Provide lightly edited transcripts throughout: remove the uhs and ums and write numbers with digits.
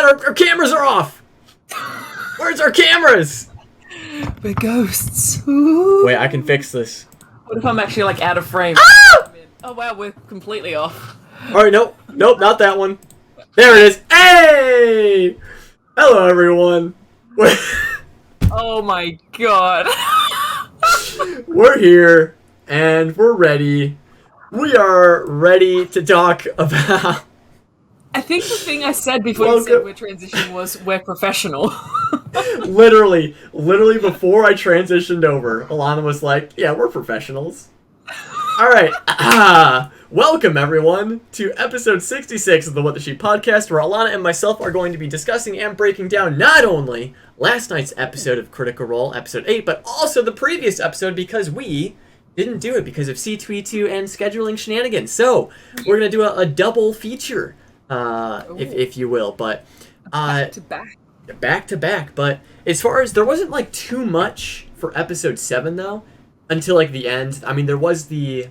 god, our cameras are off! Where's our cameras? We're ghosts. Ooh. Wait, I can fix this. What if I'm actually like out of frame? Ah! Oh wow, we're completely off. Alright, nope, not that one. There it is. Hey! Hello, everyone. Oh my god. We're here, and we're ready. We are ready to talk about... I think the thing I said before you said we're transitioning was we're professional. literally before I transitioned over, Alana was like, yeah, we're professionals. Alright, welcome everyone to episode 66 of the What the Sheep podcast, where Alana and myself are going to be discussing and breaking down not only last night's episode of Critical Role, episode 8, but also the previous episode, because we didn't do it because of C3E7+8 and scheduling shenanigans. So, we're going to do a double feature, if you will, but... back to back. Back to back, but as far as, there wasn't like too much for episode 7 though, until like the end. I mean, there was we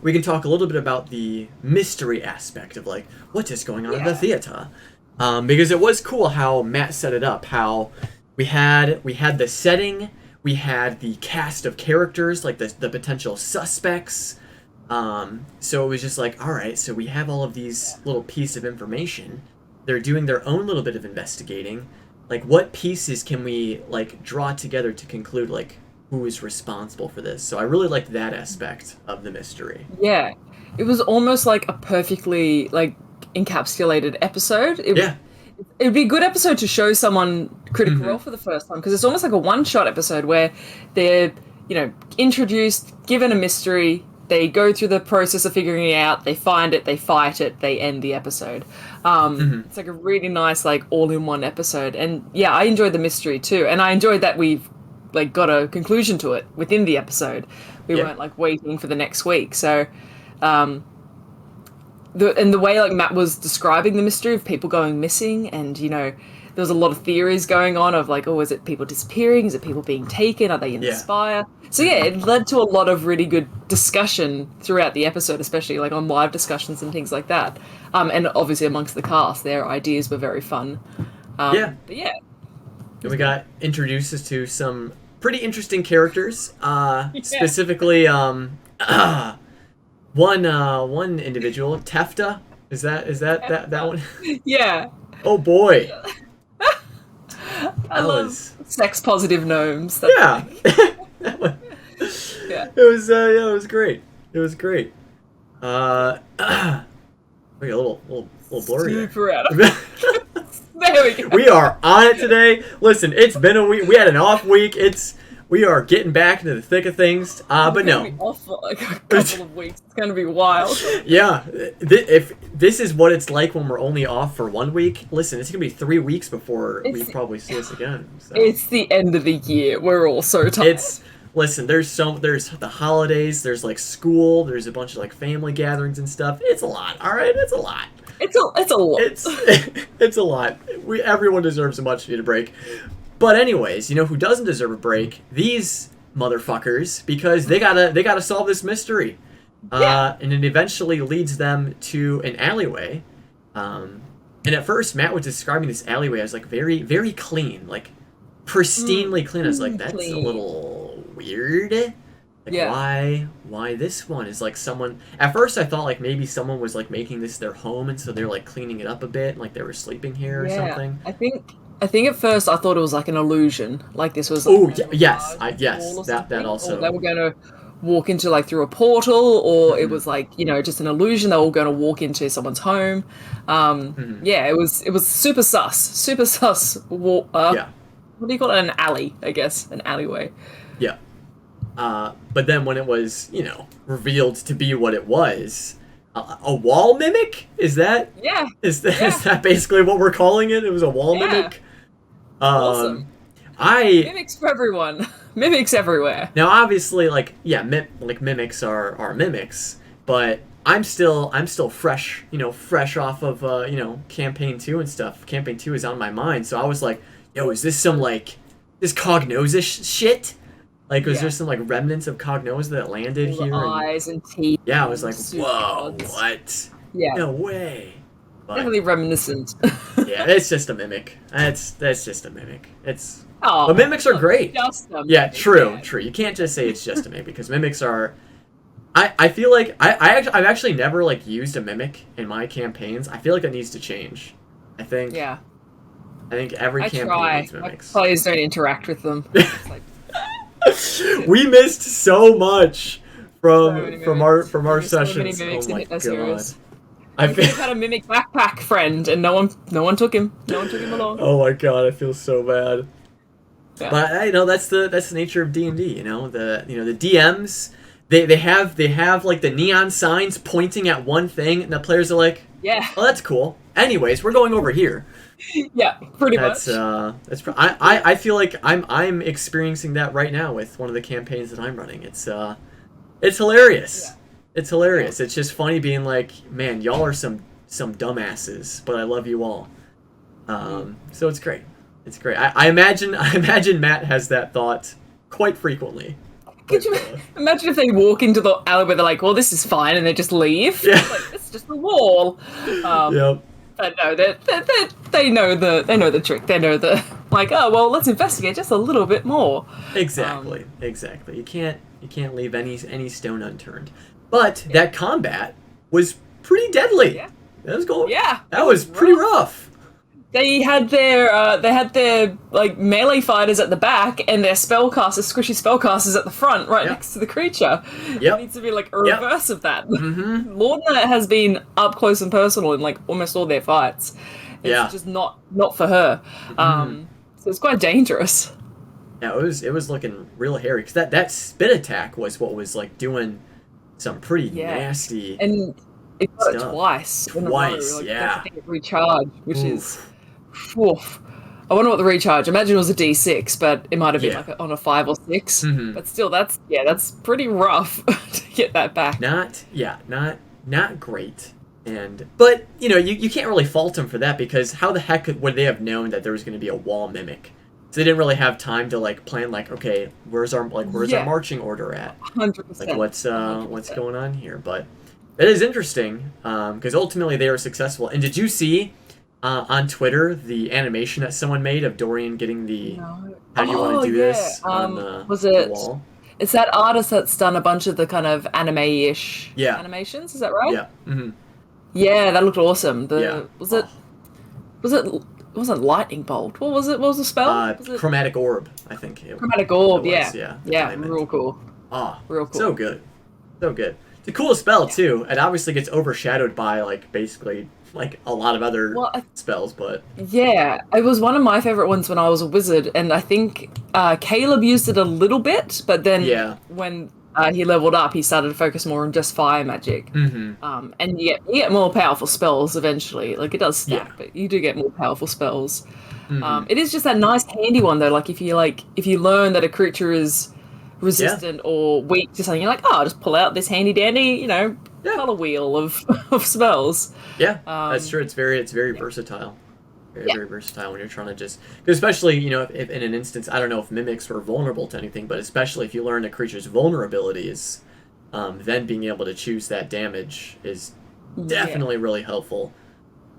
can talk a little bit about the mystery aspect of like, what is going on in the theater? Because it was cool how Matt set it up, how we had the setting, we had the cast of characters, like the potential suspects. So it was just like, alright, so we have all of these little pieces of information. They're doing their own little bit of investigating. Like, what pieces can we, like, draw together to conclude, like, who is responsible for this? So I really liked that aspect of the mystery. Yeah. It was almost like a perfectly, like, encapsulated episode. It would be a good episode to show someone Critical Role for the first time, because it's almost like a one-shot episode where they're, introduced, given a mystery, they go through the process of figuring it out, they find it, they fight it, they end the episode. It's like a really nice, like, all-in-one episode. And yeah, I enjoyed the mystery too. And I enjoyed that we've, like, got a conclusion to it within the episode. We weren't, like, waiting for the next week. So, the way, like, Matt was describing the mystery of people going missing, and, there was a lot of theories going on of, like, oh, is it people disappearing? Is it people being taken? Are they in the spire? So yeah, it led to a lot of really good discussion throughout the episode, especially like on live discussions and things like that. And obviously amongst the cast, their ideas were very fun. But yeah. And we got introduced to some pretty interesting characters. Specifically, one individual, Tefta. Is that one? Yeah. Oh boy. I love sex positive gnomes. Yeah. Yeah. It was great. It was great. We got a little blurry. Super out of there we go. We are on it today. Listen, it's been a week. We had an off week. We are getting back into the thick of things. But no. Be off for like a couple of weeks. It's gonna be wild. Yeah. If this is what it's like when we're only off for 1 week, listen, it's gonna be 3 weeks before we probably see us again. So. It's the end of the year. We're all so tired. Listen, there's the holidays, there's like school, there's a bunch of like family gatherings and stuff. It's a lot, all right? It's a lot. It's a lot. It's a lot. Everyone deserves a much needed break. But anyways, you know who doesn't deserve a break? These motherfuckers, because they gotta solve this mystery. And it eventually leads them to an alleyway. And at first, Matt was describing this alleyway as like very, very clean, like pristinely clean. I was like, that's a little weird. Like, why this one is like someone... At first I thought like maybe someone was like making this their home, and so they're like cleaning it up a bit, and like they were sleeping here or something. I think at first I thought it was like an illusion, like this was like yes that also, or they were going to walk into like through a portal, or it was like, just an illusion, they were all going to walk into someone's home. It was super sus. What do you call it? An alley, I guess. An alleyway. Yeah. But then when it was, revealed to be what it was, a wall mimic? Is that? Yeah. Is that basically what we're calling it? It was a wall mimic? Awesome. Mimics for everyone. Mimics everywhere. Now, obviously, mimics are mimics, but I'm still fresh, fresh off of, Campaign 2 and stuff. Campaign 2 is on my mind, so I was like, yo, is this some, this Cognosis shit? Like, was there some, remnants of Cognos that landed here? Eyes and teeth. Yeah, I was like, whoa, what? Yeah. No way. Definitely reminiscent. Yeah, it's just a mimic. That's just a mimic. Oh, but mimics are great. Just a Yeah, mimic, true, yeah. true. You can't just say it's just a mimic because mimics are. I feel like I've actually never like used a mimic in my campaigns. I feel like that needs to change. I think every campaign needs mimics. My players don't interact with them. It's like, we missed so much from our sessions. So many mimics Oh my in god. heroes. I could have had a mimic backpack friend, and no one took him. No one took him along. Oh my god, I feel so bad. Yeah. But you know that's the nature of D&D. You know the DMs they have like the neon signs pointing at one thing, and the players are like, yeah, oh that's cool. Anyways, we're going over here. Yeah, pretty much. I feel like I'm experiencing that right now with one of the campaigns that I'm running. It's hilarious. Yeah. It's hilarious. It's just funny being like, man, y'all are some dumbasses, but I love you all. So it's great. It's great. I imagine Matt has that thought quite frequently. Could you imagine if they walk into the alley where they're like, well, this is fine, and they just leave? Yeah. Like, it's just a wall. Yep. But no, they know the trick. They know the like. Oh well, let's investigate just a little bit more. Exactly. Exactly. You can't leave any stone unturned. But that combat was pretty deadly. Yeah. That was cool. Yeah. That was pretty rough. They had their like melee fighters at the back and their spellcasters, squishy spellcasters at the front, right next to the creature. Yep. It needs to be like a reverse of that. Mm-hmm. Lorna has been up close and personal in like almost all their fights. It's just not for her. Mm-hmm. So it's quite dangerous. Yeah, it was looking real hairy because that spit attack was what was like doing some pretty nasty. And it got stuff. it twice. Twice, like, yeah. Recharge, which is. Oof. I wonder what the recharge. Imagine it was a D6, but it might have been like on a 5 or 6. Mm-hmm. But still, that's pretty rough to get that back. Not great. But you know you can't really fault them for that because how the heck would they have known that there was going to be a wall mimic? So they didn't really have time to like plan like, okay, where's our marching order at? 100%. Like what's going on here? But it is interesting because ultimately they were successful. And did you see on Twitter the animation that someone made of Dorian getting the how do you want to do this on the wall? It's that artist that's done a bunch of the kind of anime-ish animations. Is that right? Yeah. Mm-hmm. Yeah, that looked awesome. It wasn't lightning bolt. What was it? What was the spell? Chromatic orb, I think. Chromatic orb. Yeah, real cool. Real cool. So good. It's a cool spell too. It obviously gets overshadowed by like basically like a lot of other spells, but it was one of my favorite ones when I was a wizard, and I think Caleb used it a little bit, but then when he leveled up, he started to focus more on just fire magic. Mm-hmm. And you get more powerful spells eventually. Like it does stack, but you do get more powerful spells. Mm-hmm. It is just that nice handy one though. Like if you learn that a creature is resistant or weak to something, you're like, oh, I'll just pull out this handy dandy, color wheel of spells. Yeah, that's true. It's very versatile. Very versatile when you're trying to just, especially if in an instance, I don't know if mimics were vulnerable to anything, but especially if you learn a creature's vulnerabilities, then being able to choose that damage is definitely really helpful.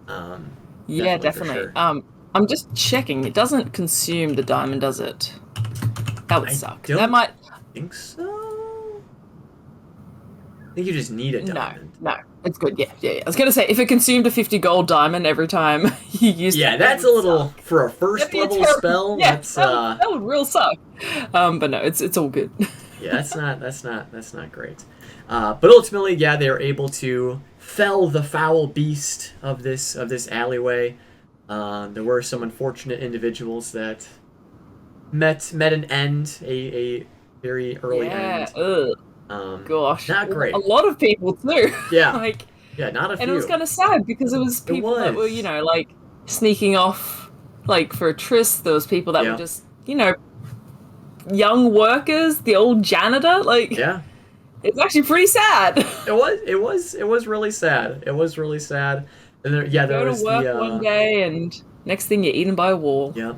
Definitely. Sure. I'm just checking. It doesn't consume the diamond, does it? That would suck. Don't that might. Think so. I think you just need a diamond. No, it's good. Yeah. I was gonna say if it consumed a 50 gold diamond every time you used. Yeah, that's a little for a first level spell. Yeah, that's that would real suck. But no, it's all good. Yeah, that's not great. But ultimately, they are able to fell the foul beast of this alleyway. There were some unfortunate individuals that met an end, a very early end. Gosh, not great. A lot of people too. Yeah, not a few. And it was kind of sad because it was people that were like sneaking off like for a tryst. There was people that were just young workers, the old janitor. It's actually pretty sad. It was really sad. It was really sad. And there was to work one day and next thing you're eaten by a wall. Yeah.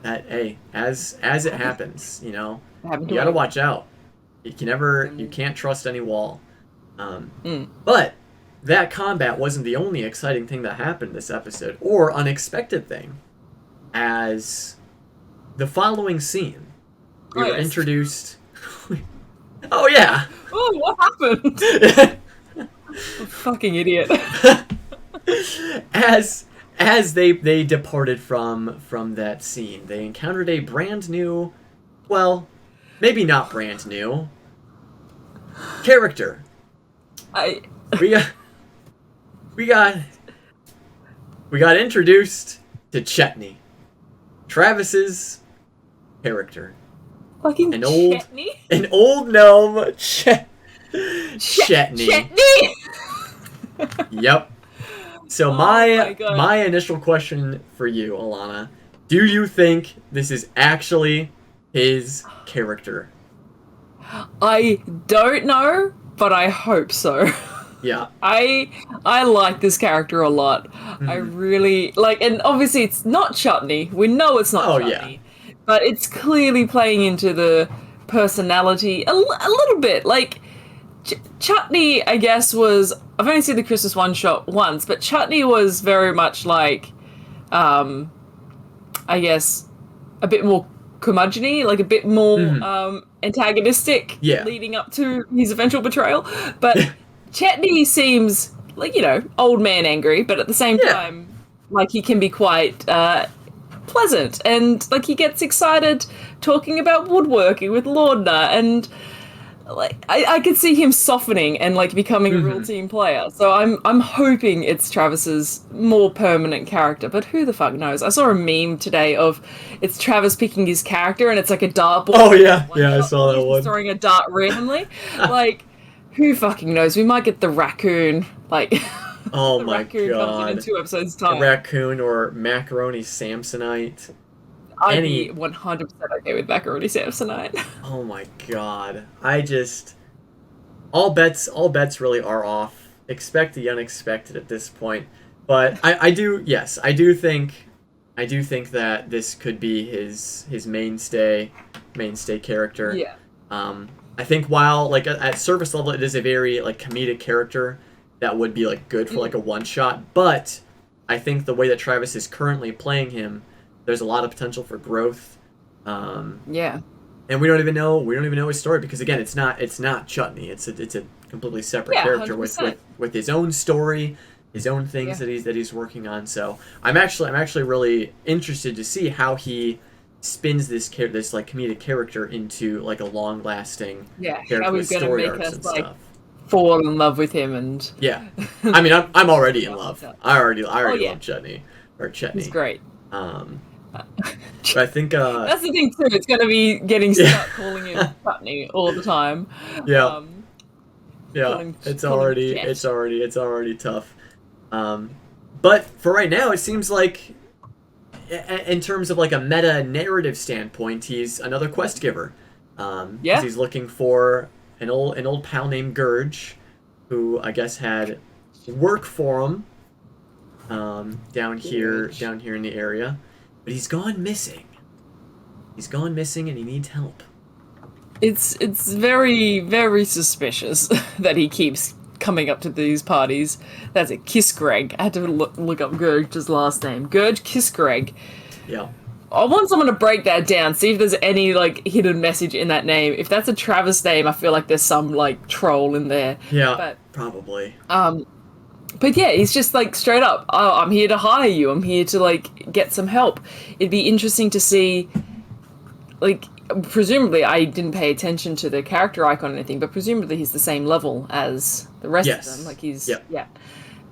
As it happens, you gotta watch out. You can't trust any wall. But that combat wasn't the only exciting thing that happened this episode, or unexpected thing, as the following scene, we were introduced... Oh, yeah! Oh, what happened? Fucking idiot. As they departed from that scene, they encountered a brand new, well, maybe not brand new, character. We got introduced to Chetney, Travis's character. Fucking Chetney? An old gnome, Chetney. Chetney! Yep. So my initial question for you, Alana, do you think this is actually his character? I don't know, but I hope so. Yeah. I like this character a lot. I really like, and obviously it's not Chutney. We know it's not Chutney. Yeah. But it's clearly playing into the personality a little bit. Like, Chutney, I guess, was... I've only seen the Christmas one-shot once, but Chutney was very much like, I guess, a bit more curmudgeon-y, like a bit more antagonistic leading up to his eventual betrayal. But Chetney seems like, you know, old man angry, but at the same time, like, he can be quite pleasant, and like he gets excited talking about woodworking with Lordna, and like I could see him softening and like becoming a real team player. So I'm hoping it's Travis's more permanent character, but who the fuck knows? I saw a meme today of it's Travis picking his character, and it's like a dartboard. Oh yeah, I saw that one. Throwing a dart randomly. Like, who fucking knows? We might get the raccoon. Like, oh my god! Comes in 2 episodes time. A raccoon or macaroni Samsonite. I'd be 100% okay with macaroni Samsonite. Oh my god! All bets really are off. Expect the unexpected at this point. But I do think that this could be his mainstay character. Yeah. I think while like at surface level it is a very like comedic character that would be like good for like a one shot, but I think the way that Travis is currently playing him, there's a lot of potential for growth. Yeah. And we don't even know his story, because again, it's not Chutney. It's a completely separate character 100%. with his own story, his own things that he's working on. So I'm actually really interested to see how he spins this like comedic character into like a long lasting character how with he's gonna story make arcs us and like stuff. fall in love with him. And I mean, I'm already in love. I already love Chetney. He's great. But I think that's the thing too. It's going to be getting stuck calling him Chutney all the time. Yeah, it's already tough. But for right now, it seems like, in terms of like a meta narrative standpoint, he's another quest giver. 'Cause he's looking for an old pal named Gurge, who I guess had work for him down here in the area. But he's gone missing. And he needs help. It's very, very suspicious that he keeps coming up to these parties. That's it, Kissgreg. I had to look up Gurge's last name. Gurge Kissgreg. Yeah. I want someone to break that down, see if there's any like hidden message in that name. If that's a Travis name, I feel like there's some like troll in there. Yeah, but probably. But yeah, he's just like straight up, oh, I'm here to hire you. I'm here to like get some help. It'd be interesting to see, like, presumably I didn't pay attention to the character icon or anything, but presumably he's the same level as the rest of them. Like he's,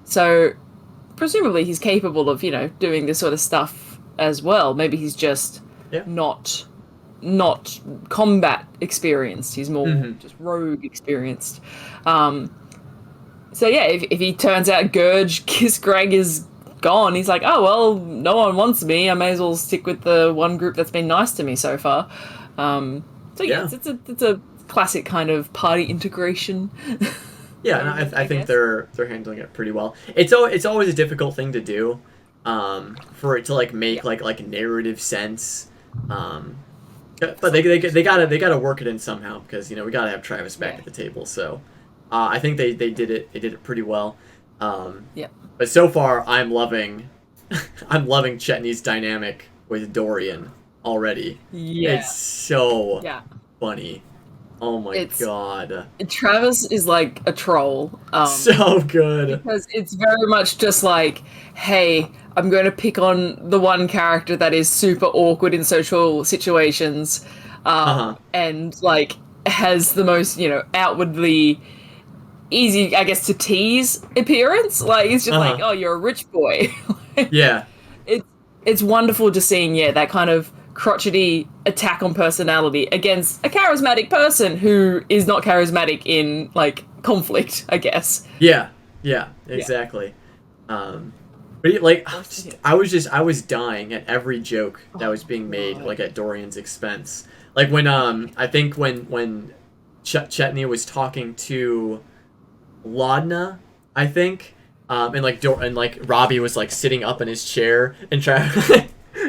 So presumably he's capable of, you know, doing this sort of stuff as well. Maybe he's just not combat experienced. He's more just rogue experienced. So yeah, if he turns out Gurge Kissgreg is gone, he's like, oh well, no one wants me. I may as well stick with the one group that's been nice to me so far. It's a classic kind of party integration. Yeah, and I think they're handling it pretty well. It's always a difficult thing to do, for it to like make like narrative sense. But they gotta work it in somehow, because you know we gotta have Travis back at the table. So I think they did it pretty well. Yeah. But so far, I'm loving Chetney's dynamic with Dorian already. Yeah. It's so funny. Oh my god. Travis is like a troll. So good. Because it's very much just like, hey, I'm going to pick on the one character that is super awkward in social situations, and like has the most, outwardly easy, I guess, to tease appearance. Like, it's just like, oh, you're a rich boy. Yeah. It's wonderful just seeing, that kind of crotchety attack on personality against a charismatic person who is not charismatic in, like, conflict, I guess. Yeah, exactly. But like, I was dying at every joke that was being made, like at Dorian's expense. Like when I think when Chetney was talking to Laudna, I think, and like Robbie was like sitting up in his chair, and Travis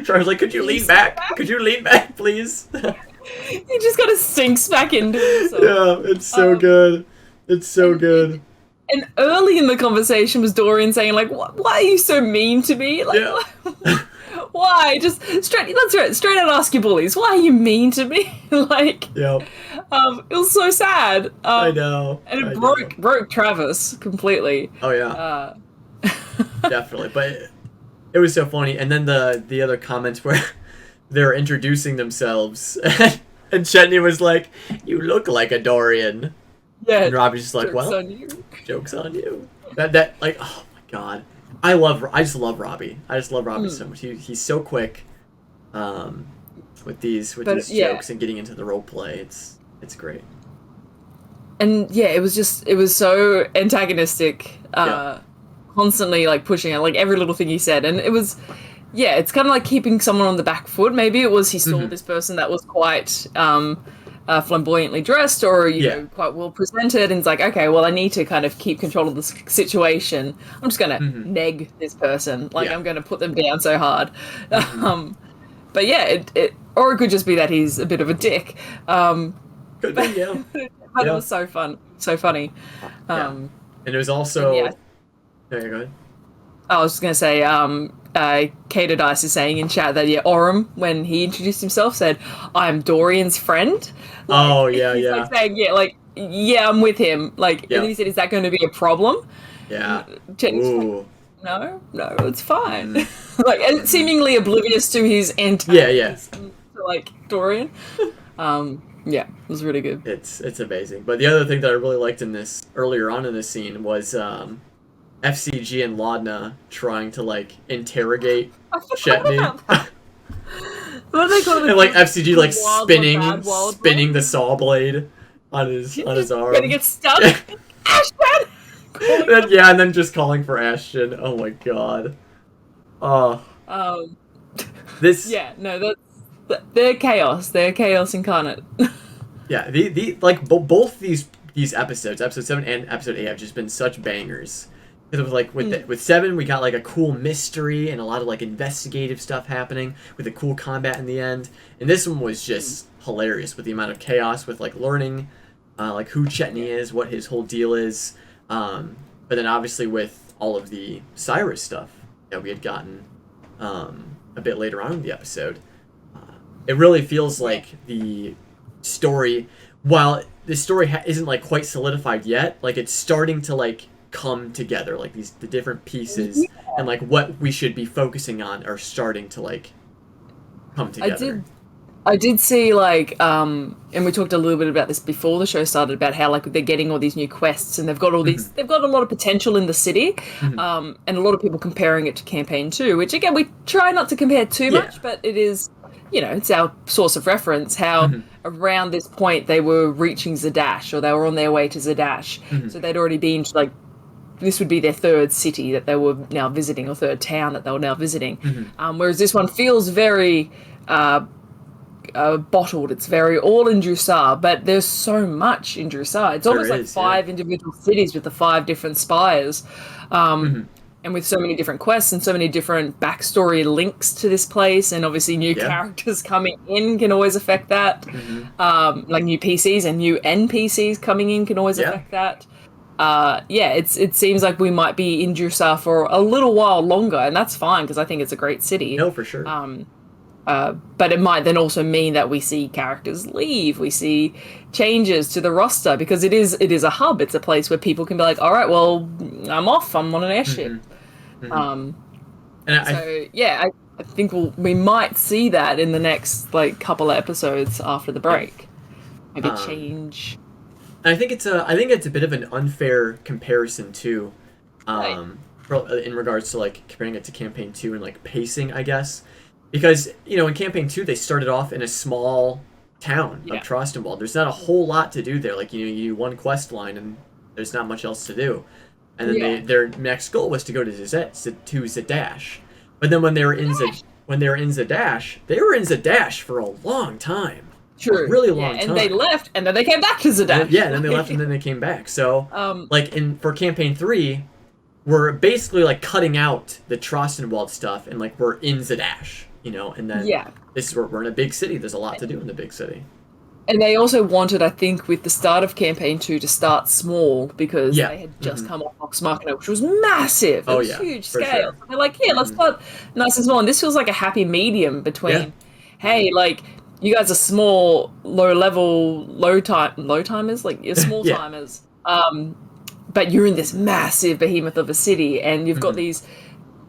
was like, "Could you lean back? Could you lean back, please?" He just kind of sinks back into himself. Yeah, it's so good. It's so good. And early in the conversation was Dorian saying, like, why are you so mean to me? Like, why? Just straight out ask your bullies. Why are you mean to me? Like, it was so sad. I know. And it broke Travis completely. Oh, yeah. Definitely. But it was so funny. And then the other comments where they're introducing themselves. And Chetney was like, "You look like a Dorian." Yeah, and Robbie's just like, "Well, joke's on you." That like, oh my god, I just love Robbie. I just love Robbie so much. He's so quick, with these jokes and getting into the role play. It's great. And it was so antagonistic, constantly like pushing it, like every little thing he said, and it was, it's kind of like keeping someone on the back foot. Maybe it was he saw this person that was quite flamboyantly dressed or quite well presented, and it's like, okay, well, I need to kind of keep control of the situation. I'm just gonna neg this person, like I'm gonna put them down so hard. But it or it could just be that he's a bit of a dick. Could be, yeah. But it was so funny. And it was also. Yeah, go ahead. I was just gonna say, Kato Dice is saying in chat that Orem, when he introduced himself, said, "I'm Dorian's friend." Like, he's like saying, I'm with him. Like, and then he said, "Is that going to be a problem?" Yeah. Like, no, it's fine. Like, and seemingly oblivious to his antagonism to, like, Dorian. It was really good. It's amazing. But the other thing that I really liked in this earlier on in this scene was FCG and Laudna trying to like interrogate Chetney. What do they call it? And like FCG like spinning the saw blade on his arm. Gonna get stuck. Ashton. And then just calling for Ashton. Oh my god. This. Yeah, no, they're chaos. They're chaos incarnate. Yeah, the like both these episodes, episode 7 and episode 8, have just been such bangers. Because it was like with 7, we got like a cool mystery and a lot of like investigative stuff happening with a cool combat in the end. And this one was just hilarious with the amount of chaos, with like learning like who Chetney is, what his whole deal is. But then obviously with all of the Cyrus stuff that we had gotten a bit later on in the episode, it really feels like the story, while the story isn't like quite solidified yet, like it's starting to like come together, like the different pieces and like what we should be focusing on are starting to like come together. I did see like and we talked a little bit about this before the show started, about how like they're getting all these new quests and they've got all these they've got a lot of potential in the city, and a lot of people comparing it to campaign 2, which again we try not to compare too much, but it is, it's our source of reference, how around this point they were reaching Zadash, or they were on their way to Zadash. So they'd already been to, like, this would be their third city that they were now visiting, or third town that they were now visiting. Whereas this one feels very bottled. It's very all in Drusar, but there's so much in Drusar. It's almost like 5 individual cities with the 5 different spires. And with so many different quests and so many different backstory links to this place, and obviously new characters coming in can always affect that. Like new PCs and new NPCs coming in can always affect that. it seems like we might be in Drusar for a little while longer, and that's fine because I think it's a great city. No, for sure. But it might then also mean that we see characters leave, we see changes to the roster, because it is a hub. It's a place where people can be like, all right, well, I'm off. I'm on an airship. I think we might see that in the next like couple of episodes after the break. Maybe change. And I think it's a bit of an unfair comparison too, in regards to like comparing it to campaign 2 and like pacing, I guess. Because, in Campaign 2, they started off in a small town of Trostenwald. There's not a whole lot to do there. Like, you do one quest line, and there's not much else to do. And then their next goal was to go to Zadash. But then when they were in Zadash, they were in Zadash for a long time. True. A really long time. And they left, and then they came back to Zadash. And then they left, and then they came back. So, for Campaign 3, we're basically, like, cutting out the Trostenwald stuff, and, like, we're in Zadash. And then this is where we're in a big city. There's a lot to do in the big city. And they also wanted, I think, with the start of Campaign 2 to start small, because they had just come off Vox Machina, which was massive. It was huge scale. Sure. So they're like, let's start nice and small. And this feels like a happy medium between, hey, like, you guys are small, low-level, low-timers, like, you're small-timers, but you're in this massive behemoth of a city, and you've got these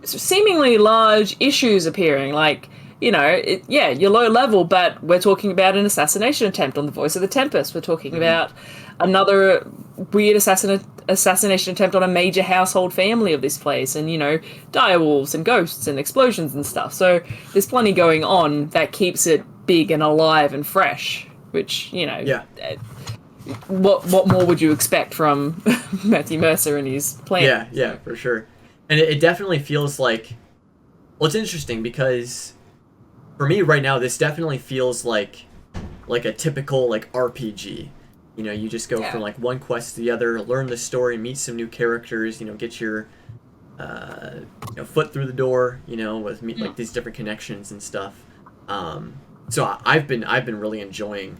seemingly large issues appearing, like, you're low level, but we're talking about an assassination attempt on the Voice of the Tempest. We're talking about another weird assassination attempt on a major household family of this place, and, direwolves and ghosts and explosions and stuff. So there's plenty going on that keeps it big and alive and fresh, which, what more would you expect from Matthew Mercer and his plan? Yeah, for sure. And it definitely feels like... Well, it's interesting because for me right now, this definitely feels like a typical like RPG. You just go from like one quest to the other, learn the story, meet some new characters, get your foot through the door, with like these different connections and stuff. So I've been really enjoying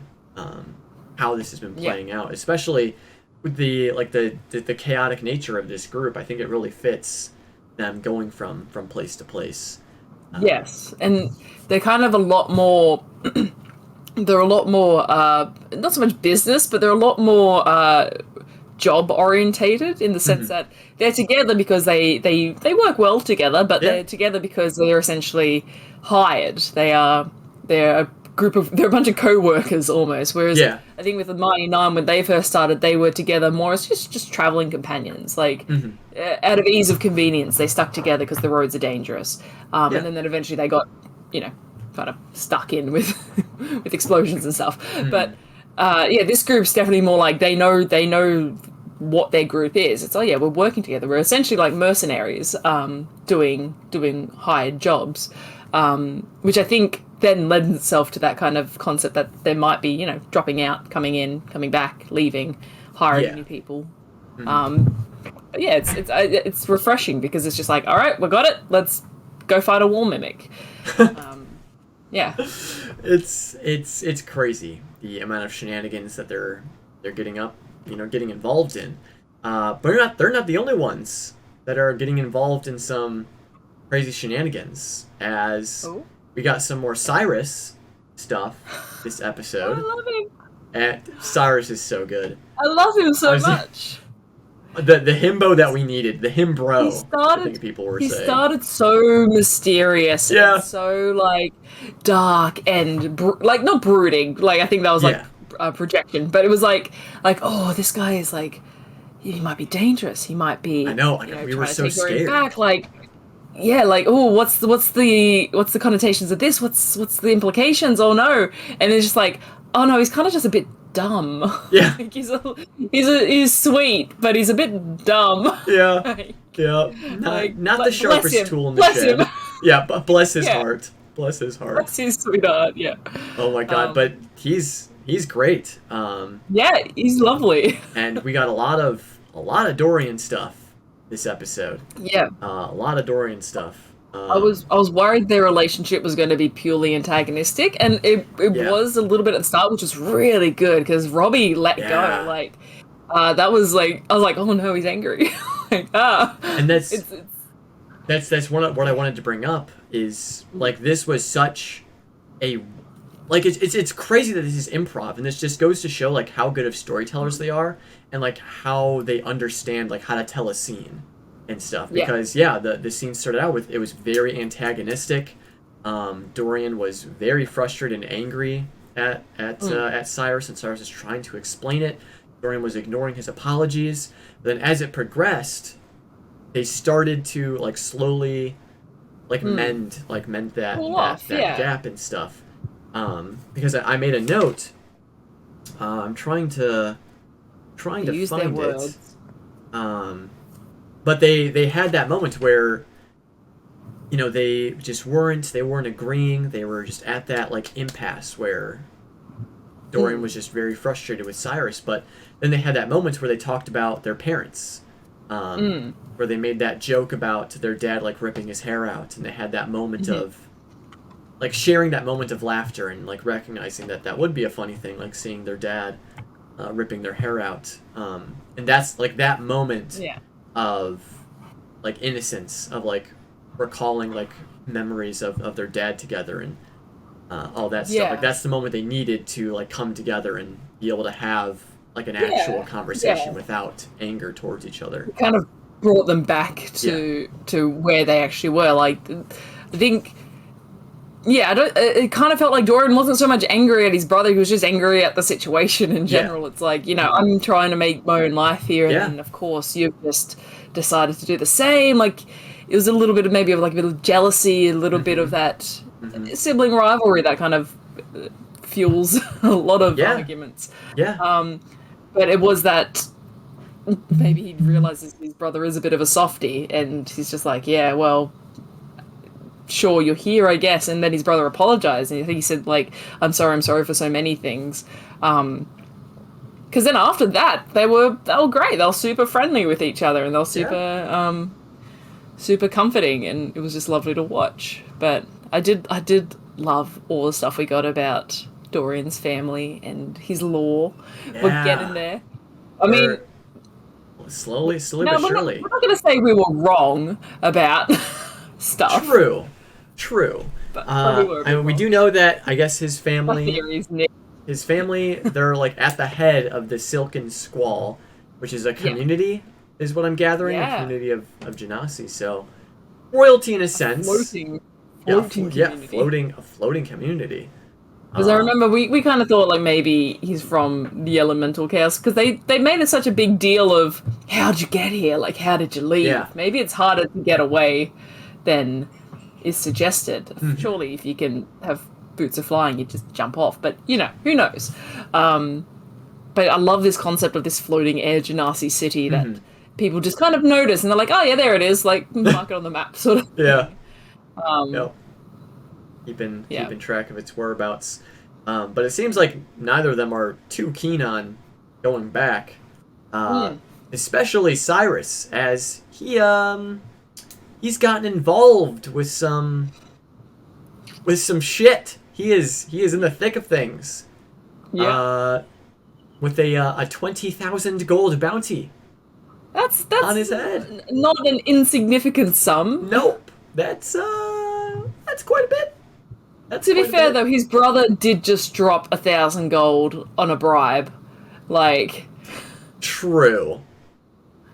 how this has been playing out, especially with the chaotic nature of this group. I think it really fits them going from place to place. Yes, and they're kind of a lot more they're a lot more not so much business, but they're a lot more job orientated, in the sense that they're together because they work well together, but they're together because they're essentially hired. They're a bunch of co-workers almost, whereas I think with the Mighty Nine, when they first started, they were together more as just traveling companions, like out of ease of convenience. They stuck together because the roads are dangerous, and then eventually they got kind of stuck in with with explosions and stuff. But this group's definitely more like they know what their group is. It's we're working together. We're essentially like mercenaries, doing hired jobs, which I think then lends itself to that kind of concept that there might be, dropping out, coming in, coming back, leaving, hiring new people. But it's refreshing because it's just like, all right, we got it. Let's go fight a wall mimic. It's crazy the amount of shenanigans that they're getting involved in. But they're not the only ones that are getting involved in some crazy shenanigans, as we got some more Cyrus stuff this episode. I love him. And Cyrus is so good. I love him so much. The himbo that we needed, the himbro. I think people were saying. He started so mysterious, and so like dark and not brooding. Like I think that was like a projection, but it was like oh, this guy is like, he might be dangerous. He might be. I know. We were so scared. Back, oh, what's the connotations of this? What's the implications? Oh no! And it's just like, oh no, he's kind of just a bit dumb. Yeah. Like he's sweet, but he's a bit dumb. Yeah. Not the sharpest tool in the shed. Bless him. Yeah, but bless his heart. Bless his heart. Bless his sweetheart. Yeah. Oh my God! But he's great. He's lovely. And we got a lot of Dorian stuff this episode. Yeah. A lot of Dorian stuff. I was worried their relationship was going to be purely antagonistic, and it was a little bit at the start, which was really good because Robbie let go. Like, That was like, I was like, oh no, he's angry. Like, And it's that's what I wanted to bring up is like this was such a like it's crazy that this is improv, and this just goes to show like how good of storytellers they are, and like how they understand like how to tell a scene and stuff. Because the scene started out with, it was very antagonistic. Dorian was very frustrated and angry at Cyrus, and Cyrus is trying to explain it. Dorian was ignoring his apologies. But then as it progressed, they started to like slowly mend that gap and stuff. Because I made a note. I'm trying to find it. But they had that moment where, you know, they weren't agreeing. They were just at that like impasse where Dorian was just very frustrated with Cyrus. But then they had that moment where they talked about their parents, where they made that joke about their dad like ripping his hair out, and they had that moment of like sharing that moment of laughter and like recognizing that that would be a funny thing, like seeing their dad ripping their hair out. And that's like that moment of like innocence, of like recalling like memories of their dad together and all that stuff. Like that's the moment they needed to like come together and be able to have like an actual conversation without anger towards each other. It kind of brought them back to where they actually were. Like, I think, it kind of felt like Dorian wasn't so much angry at his brother, he was just angry at the situation in general. It's like, you know, I'm trying to make my own life here, and then of course you've just decided to do the same. Like, it was a little bit of maybe of like a bit of jealousy, a little bit of that sibling rivalry that kind of fuels a lot of arguments. But it was that maybe he realizes his brother is a bit of a softie, and he's just like, yeah, well, sure, you're here, I guess. And then his brother apologized, and I think he said like, I'm sorry for so many things. Because then after that, they were great. They were super friendly with each other, and they were super comforting, and it was just lovely to watch. But I did love all the stuff we got about Dorian's family and his lore. We're getting there. I mean, slowly but surely. We're not going to say we were wrong about stuff. True. But we do know that I guess his family, they're like at the head of the Silken Squall, which is a community, is what I'm gathering, a community of Genasi. So royalty in a sense. Floating community. Because I remember we kind of thought like maybe he's from the elemental chaos, because they made it such a big deal of how'd you get here, like how did you leave? Maybe it's harder to get away than is suggested. Surely if you can have boots of flying, you just jump off. But you know, who knows? But I love this concept of this floating air Genasi city that people just kind of notice, and they're like, oh yeah, there it is, like mark it on the map, sort of thing. Keeping track of its whereabouts. But it seems like neither of them are too keen on going back. Especially Cyrus, as he's gotten involved with some shit. He is in the thick of things. With a 20,000 gold bounty. That's on his head. Not an insignificant sum. Nope. That's quite a bit. To be fair, though, his brother did just drop 1,000 gold on a bribe. Like, true.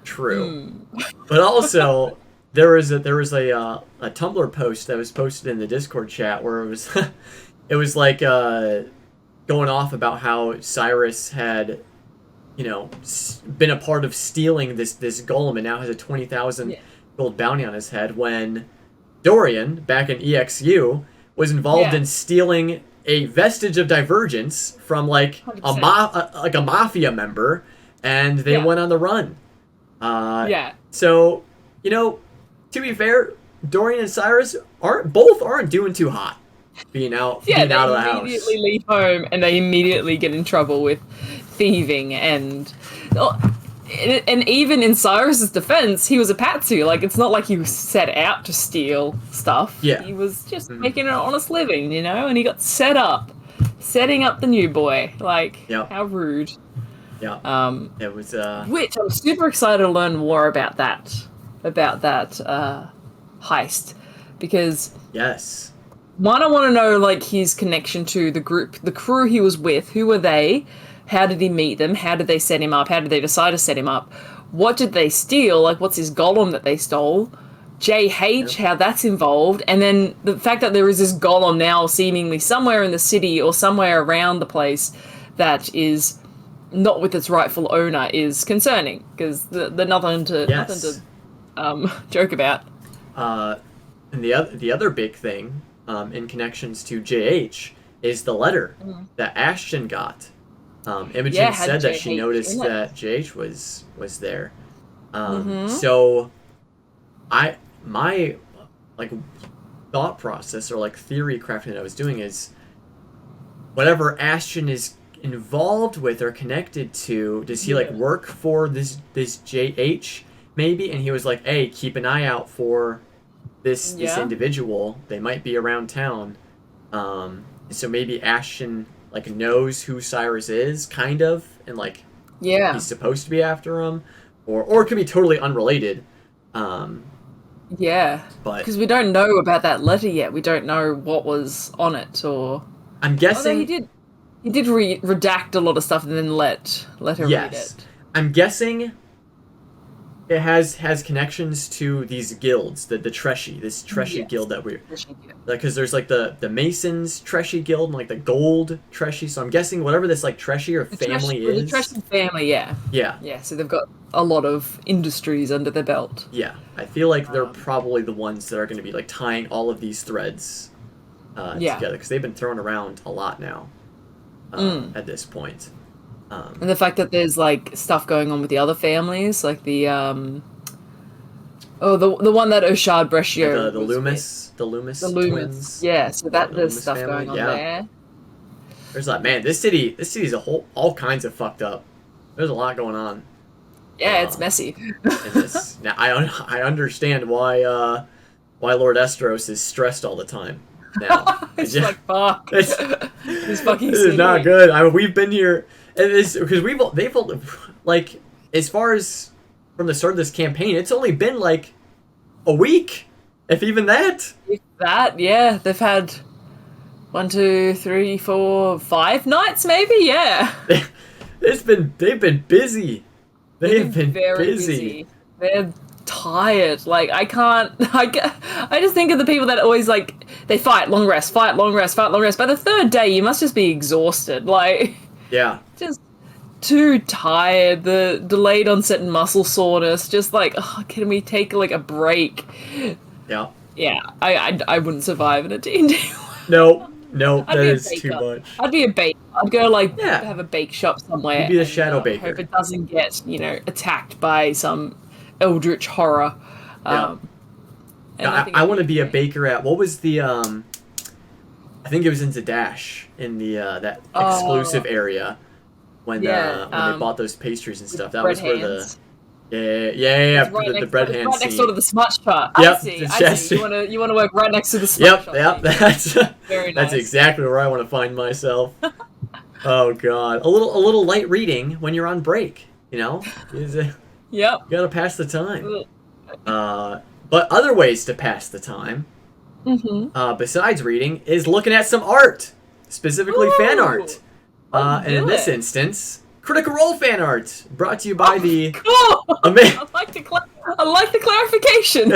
But also, there was a Tumblr post that was posted in the Discord chat where it was like going off about how Cyrus had, you know, been a part of stealing this golem and now has a 20,000 gold bounty on his head, when Dorian, back in EXU, was involved in stealing a vestige of divergence from like a mafia member, and they went on the run. So, you know, to be fair, Dorian and Cyrus aren't doing too hot being out of the house. They immediately leave home and they immediately get in trouble with thieving and even in Cyrus's defense, he was a patsy. Like, it's not like he was set out to steal stuff. He was just making an honest living, you know, and he got setting up the new boy. Like, how rude. Yeah. It was Which I'm super excited to learn more about that heist, because yes. one, I want to know like his connection to the group, the crew he was with. Who were they? How did he meet them? How did they set him up? How did they decide to set him up? What did they steal? Like, what's his golem that they stole? JH, how that's involved, and then the fact that there is this golem now seemingly somewhere in the city or somewhere around the place that is not with its rightful owner is concerning, because the nothing to joke about. And the other big thing in connections to JH is the letter that Ashton got. Imogen said that she noticed that JH was there. So my like thought process or like theory crafting that I was doing is whatever Ashton is involved with or connected to, does he like work for this JH maybe? And he was like, hey, keep an eye out for this individual. They might be around town. So maybe Ashton like knows who Cyrus is, kind of, and like he's supposed to be after him, or it could be totally unrelated. Yeah, but because we don't know about that letter yet. We don't know what was on it, or I'm guessing he did redact a lot of stuff and then let her read it. I'm guessing it has connections to these guilds, the Treshy, this Treshy guild that we're because there's like the Masons Treshy guild and like the Gold Treshy. So I'm guessing whatever this like Treshy or family is. The Treshy family, yeah. So they've got a lot of industries under their belt. Yeah, I feel like they're probably the ones that are going to be like tying all of these threads together, because they've been thrown around a lot now at this point. And the fact that there's like stuff going on with the other families, like the the one that Oshad Breshio, the Loomis twins. Yeah, so there's stuff going on there. There's that, man. This city's all kinds of fucked up. There's a lot going on. Yeah, it's messy. In this. Now I understand why Lord Estros is stressed all the time. Now it's like fuck. This fucking this is not good. We've been here, because they've like, as far as from the start of this campaign, it's only been like a week, if even that. If that, yeah, they've had 1, 2, 3, 4, 5 nights, maybe. Yeah. They've been busy. They've been very busy. They're tired. Like, I just think of the people that always like, they fight, long rest, fight, long rest, fight, long rest. By the third day, you must just be exhausted. Like, yeah, just too tired. The delayed onset muscle soreness. Just like, oh, can we take like a break? Yeah. Yeah, I wouldn't survive in a D&D. No, that is too much. I'd be a baker. I'd go like have a bake shop somewhere. You'd be the shadow baker. Hope it doesn't get attacked by some eldritch horror. I want to be a baker at, what was the I think it was in Zadash, in the that exclusive area when they bought those pastries and stuff. That was where hands. the bread hands. Right next door to the smudge shop. Yep, I see. You want to work right next to the smudge shop. Yep, that's very nice. That's exactly where I want to find myself. Oh god, a little light reading when you're on break. Yep. You gotta pass the time. But other ways to pass the time, besides reading, is looking at some art, specifically fan art. And in this instance, Critical Role fan art, brought to you by the... Cool! I like the clarification.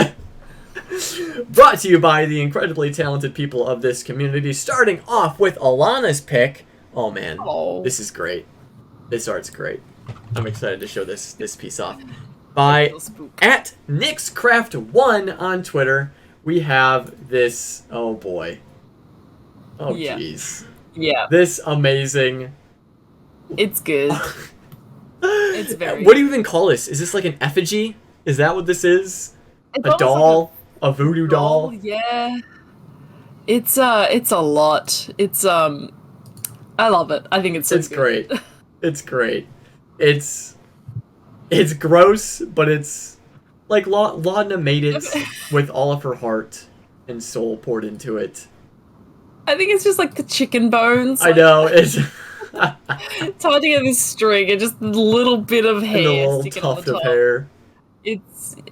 Brought to you by the incredibly talented people of this community, starting off with Alana's pick. Oh man, This is great. This art's great. I'm excited to show this piece off. By at NixCraft1 on Twitter, we have this. Oh boy. Oh jeez. Yeah. This amazing. It's good. It's very. What do you even call this? Is this like an effigy? Is that what this is? A doll? Like a voodoo doll? Yeah. It's a lot. It's I love it. I think it's so good. Great. It's great. It's gross, but it's like Laudna made it with all of her heart and soul poured into it. I think it's just like the chicken bones. I know. It's It's hard to get this string and just a little bit of hair And a little sticking on tuft the of top. hair.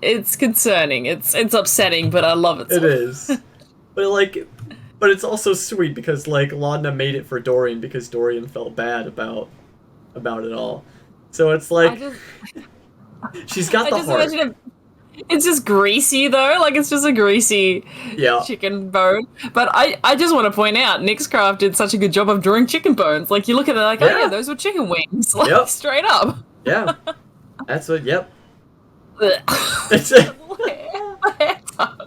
It's concerning. It's upsetting, but I love it. It is. But it's also sweet because like Laudna made it for Dorian because Dorian felt bad about it all. So it's like she's got the heart. It's just greasy though, like it's just a greasy chicken bone. But I just want to point out, Nixcraft did such a good job of drawing chicken bones. Like you look at it like, oh yeah, those were chicken wings, like straight up. Yeah, that's what. Yep. It's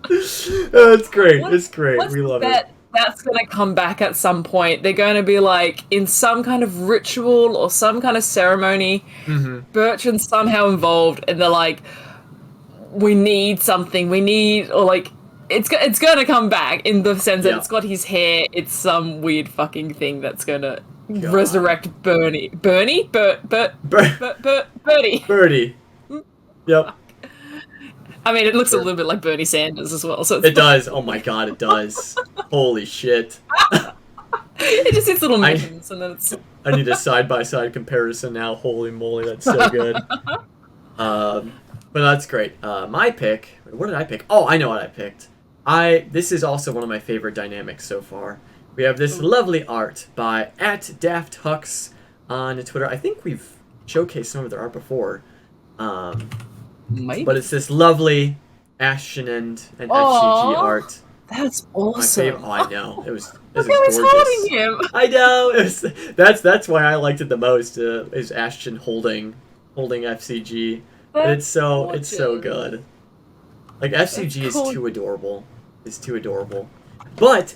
it's great. It's great. We love it. That's gonna come back at some point. They're going to be like in some kind of ritual or some kind of ceremony. Bertrand's somehow involved, and they're like, we need something. We need, or like, it's going to come back in the sense that it's got his hair. It's some weird fucking thing that's going to resurrect Bernie. Bernie? Bertie. Bertie. Yep. I mean, it looks a little bit like Bernie Sanders as well. So it does. Oh my god, it does. Holy shit. It just hits little memes, and then it's... I need a side-by-side comparison now. Holy moly, that's so good. But that's great. My pick... What did I pick? Oh, I know what I picked. This is also one of my favorite dynamics so far. We have this lovely art by @DaftHux on Twitter. I think we've showcased some of their art before. But it's this lovely Ashton and FCG art. That's awesome. I know. It was gorgeous. Holding him. I know. That's why I liked it the most. Is Ashton holding FCG. It's so good. Like FCG is too adorable. It's too adorable. But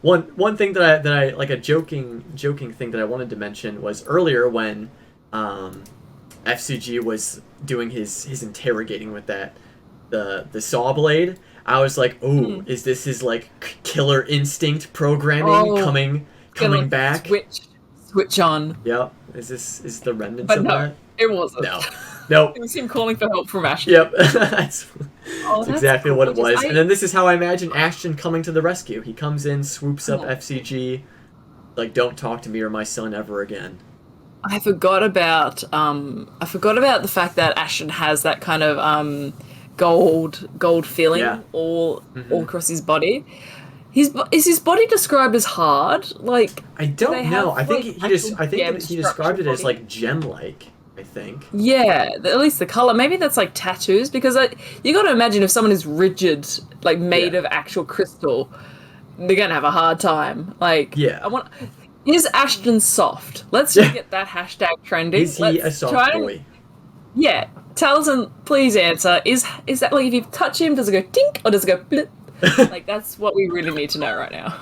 one thing that I like, a joking thing that I wanted to mention was earlier when FCG was doing his interrogating with the saw blade. I was like, oh, is this his like killer instinct programming coming back? Switch on. Yep. Is the remnants of that? It wasn't. No. It was him calling for help from Ashton. Yep. that's exactly what it was. And then this is how I imagine Ashton coming to the rescue. He comes in, swoops up FCG, like, don't talk to me or my son ever again. I forgot about the fact that Ashton has that kind of gold feeling all across his body. Is his body described as hard? Like, I don't know. I think he described it as like gem-like. I think. Yeah, at least the color. Maybe that's like tattoos, because you got to imagine if someone is rigid, like made of actual crystal, they're gonna have a hard time. Like, is Ashton soft? Let's just get that hashtag trending. Is he a soft boy? Yeah. Taliesin, please answer. Is that like, if you touch him, does it go tink or does it go blip? Like, that's what we really need to know right now.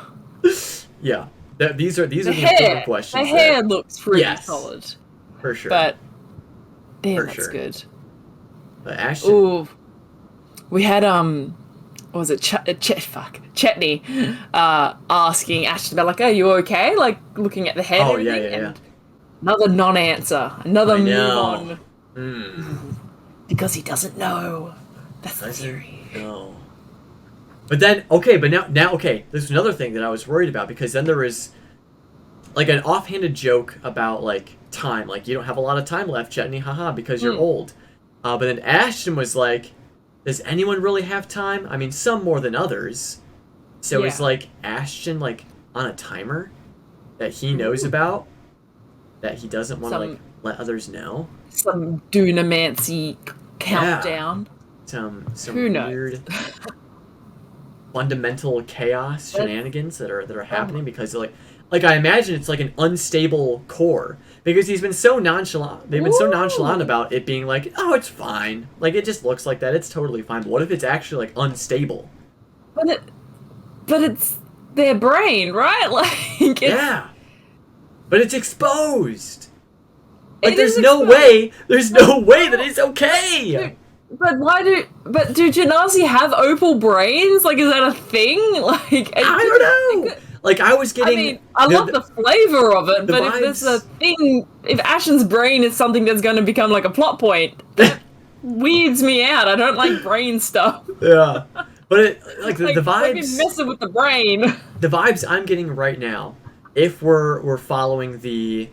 Yeah. These are the important questions. The hair looks pretty solid. For sure. But damn, that's good. But Ashton. Ooh. We had what was it? Chetney asking Ashton about, like, are you okay? Like, looking at the head. Oh, yeah. Another non-answer. Another move on. Because he doesn't know. That's the theory. No. But then, now, there's another thing that I was worried about, because then there is, like, an offhanded joke about, like, time. Like, you don't have a lot of time left, Chetney, haha, because you're old. But then Ashton was like, does anyone really have time? I mean, some more than others. So is, like, Ashton, like, on a timer that he knows about, that he doesn't want to, like, let others know? Some Dunamancy countdown. Some Who knows? Weird fundamental chaos shenanigans that are happening, because, like I imagine it's like an unstable core, because he's been so nonchalant. They've been so nonchalant about it being like, oh, it's fine. Like, it just looks like that. It's totally fine. But what if it's actually, like, unstable? But it's their brain, right? Like, but it's exposed. Like, there's no way that it's okay. But do Genasi have opal brains? Like, is that a thing? Like, I don't know. Like, I was getting... I mean, I love the flavor of it, but if there's a thing... If Ashton's brain is something that's going to become, like, a plot point, that weirds me out. I don't like brain stuff. Yeah. But, the vibes... I've been messing with the brain. The vibes I'm getting right now, if we're following the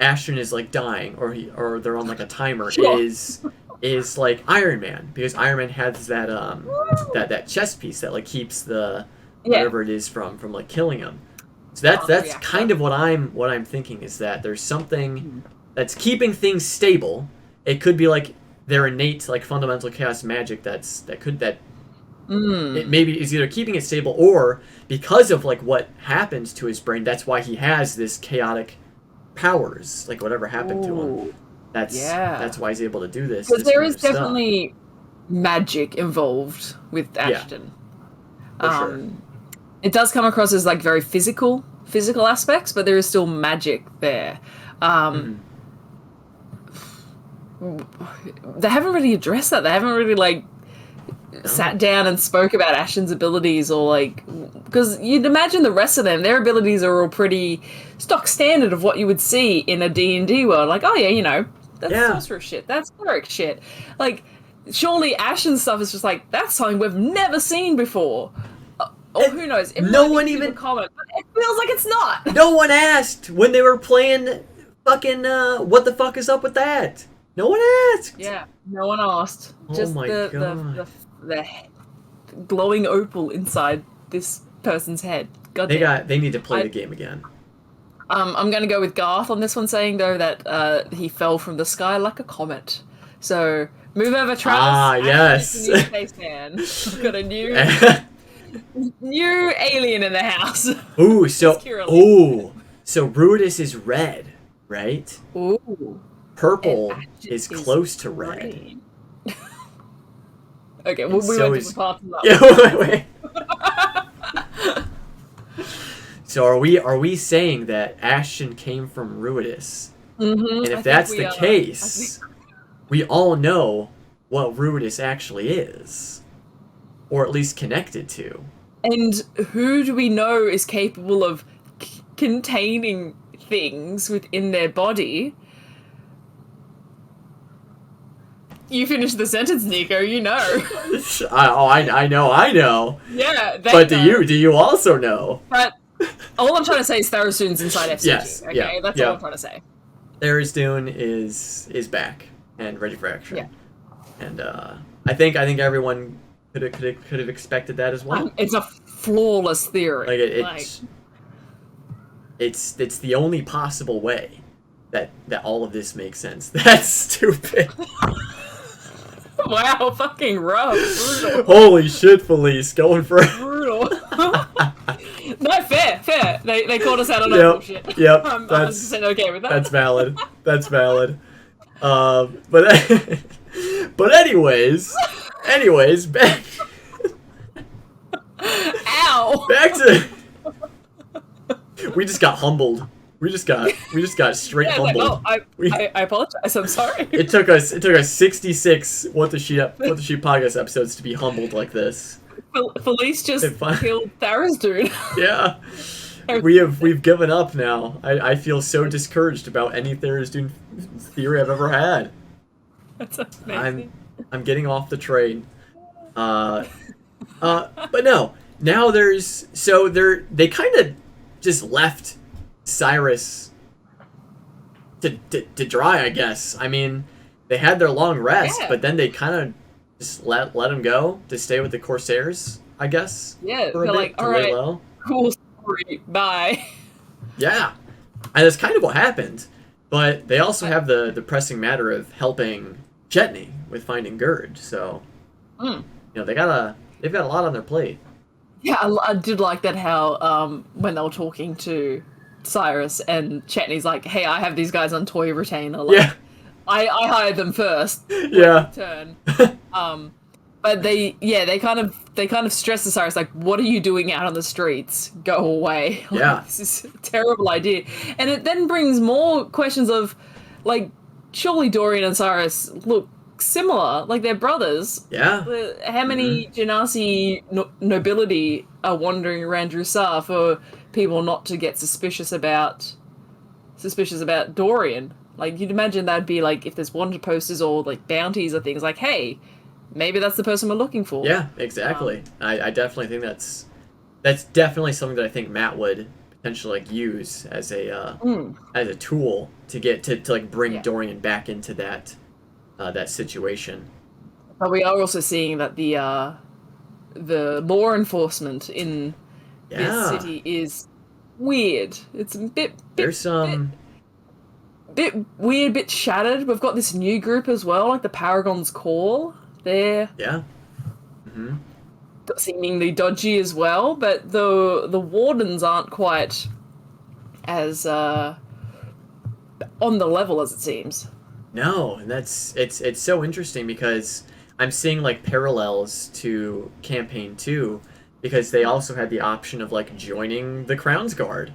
Ashton is like dying, or they're on like a timer, Sure. is like Iron Man, because Iron Man has that that chest piece that like keeps the whatever it is from like killing him. So that's kind of what I'm thinking, is that there's something that's keeping things stable. It could be like their innate like fundamental chaos magic it maybe is either keeping it stable, or because of like what happens to his brain, that's why he has this chaotic powers, like whatever happened to him. That's why he's able to do this. Because there is definitely magic involved with Ashton. For sure. It does come across as like very physical aspects, but there is still magic there. They haven't really addressed that. They haven't really like sat down and spoke about Ashton's abilities, or like, because you'd imagine the rest of them, their abilities are all pretty stock standard of what you would see in a D&D world. Like, oh yeah, you know, that's sorcerer shit, that's cleric shit. Like, surely Ashton's stuff is just like, that's something we've never seen before. Or who knows? It no one even comment, but it feels like it's not. No one asked when they were playing fucking what the fuck is up with that? No one asked. Yeah, no one asked. Just my God. The glowing opal inside this person's head. God damn. They need to play the game again. I'm going to go with Garth on this one, saying though that he fell from the sky like a comet. So move over, Travis. Ah, yes. New spaceman. We've got a new alien in the house. Ooh, so Ruidus is red, right? Ooh. Purple is close to red. Okay, well, we went different parts of that. Yeah, wait. So are we saying that Ashton came from Ruidus? Mm-hmm. And if that's the case, we all know what Ruidus actually is, or at least connected to. And who do we know is capable of containing things within their body? You finished the sentence, Nico. You know. I know. Yeah, but know. Do you also know? But all I'm trying to say is Tharizdun's inside FCG. Yes. Okay, yeah, that's all I'm trying to say. Tharizdun is back and ready for action. Yeah. And I think everyone could have expected that as well. It's a flawless theory. It's the only possible way that all of this makes sense. That's stupid. Wow, fucking rough. Brutal. Holy shit, Felice, going for brutal. No, fair. They called us out on our bullshit. Yep. I'm 100% okay with that. That's valid. But anyways, back. Ow. Back to. We just got humbled. We just got straight humbled. Like, I apologize. I'm sorry. It took us 66 What the Sheep podcast episodes to be humbled like this. Felice just killed Tharizdun. Yeah. We've given up now. I feel so discouraged about any Tharizdun theory I've ever had. That's amazing. I'm getting off the train. But no. Now they kind of just left Cyrus to dry, I guess. I mean, they had their long rest, but then they kind of just let him go to stay with the Corsairs, I guess. Yeah, they're like, all right, cool story, bye. Yeah, and that's kind of what happened. But they also have the pressing matter of helping Chetney with finding Gurge, so they've got a lot on their plate. Yeah, I did like that how when they were talking to Cyrus and Chetney's like, hey, I have these guys on toy retainer. Like, I hired them first. Yeah. Turn. But they kind of stress to Cyrus, like, what are you doing out on the streets? Go away. Like, yeah. This is a terrible idea. And it then brings more questions of, like, surely Dorian and Cyrus look similar, like they're brothers. Yeah. How many Genasi nobility are wandering around Drusar for people not to get suspicious about Dorian? Like, you'd imagine that'd be like if there's wanted posters or like bounties or things like, hey, maybe that's the person we're looking for. Yeah, exactly. I definitely think that's definitely something that I think Matt would potentially like use as a tool to get to like bring Dorian back into that situation. But we are also seeing that the law enforcement in this city is weird. It's a bit weird, bit shattered. We've got this new group as well, like the Paragon's Call. They're seemingly dodgy as well, but the wardens aren't quite as on the level as it seems. No, and it's so interesting because I'm seeing like parallels to campaign 2 because they also had the option of like joining the Crown's Guard.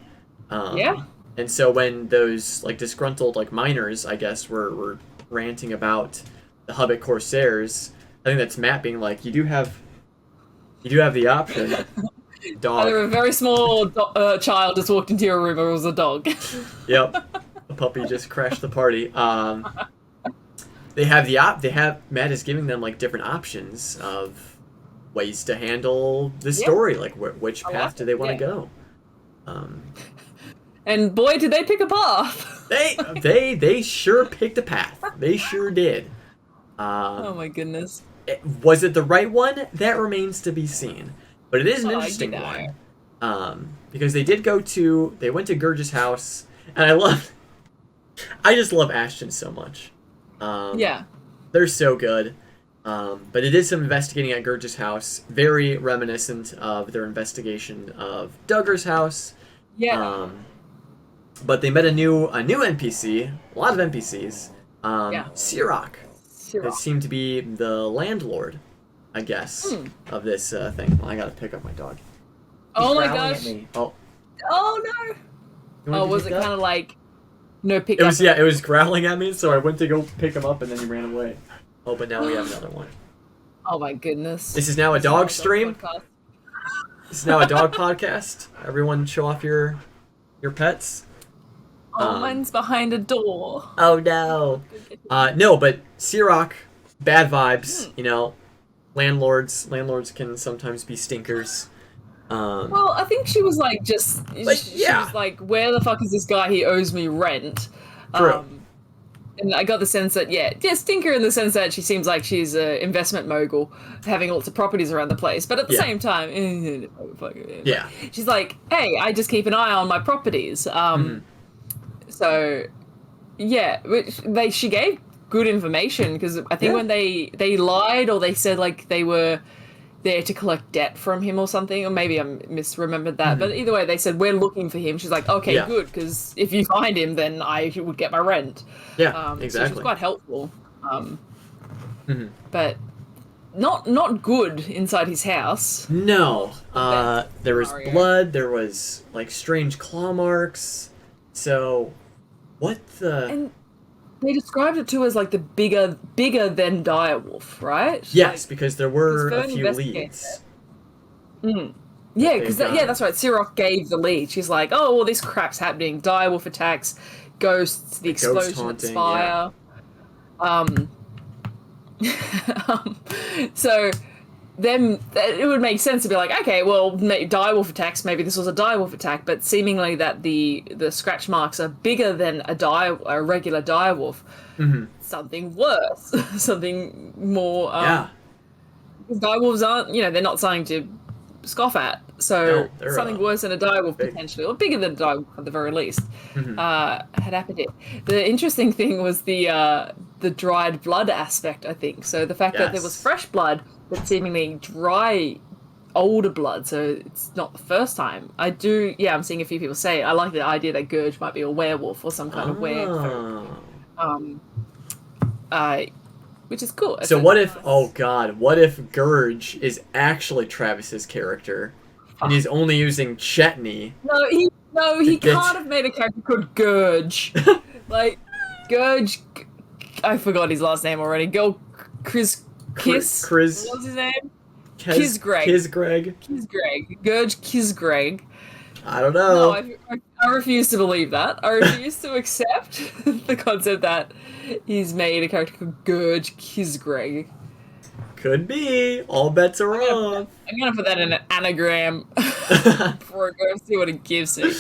And so when those like disgruntled like miners, I guess, were ranting about the Hubbit Corsairs, I think that's Matt being like, you do have the option. Dog. Either a very small child just walked into your room, or it was a dog. Yep, a puppy just crashed the party. They have Matt is giving them like different options of ways to handle the story, like which path do they want to go. And boy, did they pick a path! They sure picked a path. They sure did. Oh my goodness. Was it the right one? That remains to be seen. But it is an interesting one. Because they went to Gurge's house, and I just love Ashton so much. They're so good. But it is some investigating at Gurge's house, very reminiscent of their investigation of Duggar's house. But they met a new NPC, a lot of NPCs. Sirach. It seemed to be the landlord, I guess, of this thing. Well, I gotta pick up my dog. Oh my gosh! Oh no! Oh, was it kind of like no pick? It was growling at me, so I went to go pick him up, and then he ran away. Oh, but now we have another one. Oh my goodness! This is now a dog stream. This is now a dog podcast. Everyone, show off your pets. Oh, mine's behind a door. Oh no. No, but Sirach, bad vibes. You know, landlords can sometimes be stinkers. Well, I think she was like she was like, where the fuck is this guy? He owes me rent. True. And I got the sense that stinker in the sense that she seems like she's an investment mogul, having lots of properties around the place. But at the same time, she's like, hey, I just keep an eye on my properties. So, she gave good information because I think when they lied or they said like they were there to collect debt from him or something, or maybe I misremembered that. But either way, they said we're looking for him. She's like, okay, good, because if you find him, then I would get my rent. Exactly. So she was quite helpful. But not good inside his house. No. There was blood. There was like strange claw marks. So, what the? And they described it too as like the bigger than direwolf, right? Yes, like, because there were a few leads. Yeah, because that's right. Sirach gave the lead. She's like, oh, well, this crap's happening. Direwolf attacks, ghosts, the explosion at Spire. So then it would make sense to be like, okay, well, direwolf attacks, maybe this was a direwolf attack, but seemingly that the scratch marks are bigger than a regular direwolf. Something worse, something more. Direwolves aren't, they're not something to scoff at. So something worse than a direwolf potentially, or bigger than a direwolf at the very least, had happened here. The interesting thing was the dried blood aspect, I think. So the fact that there was fresh blood, but seemingly dry, older blood. So it's not the first time. I'm seeing a few people say I like the idea that Gurge might be a werewolf or some kind of werewolf. Which is cool. So what if? Oh God! What if Gurge is actually Travis's character, and he's only using Chetney? No, he can't have made a character called Gurge. Like Gurge, I forgot his last name already. Chris. What was his name? Kisgreg. Gurge Kisgreg. I don't know. No, I refuse to believe that. I refuse to accept the concept that he's made a character called Gurge Kisgreg. Could be. All bets are off. I'm gonna put that in an anagram. before I go see what it gives me.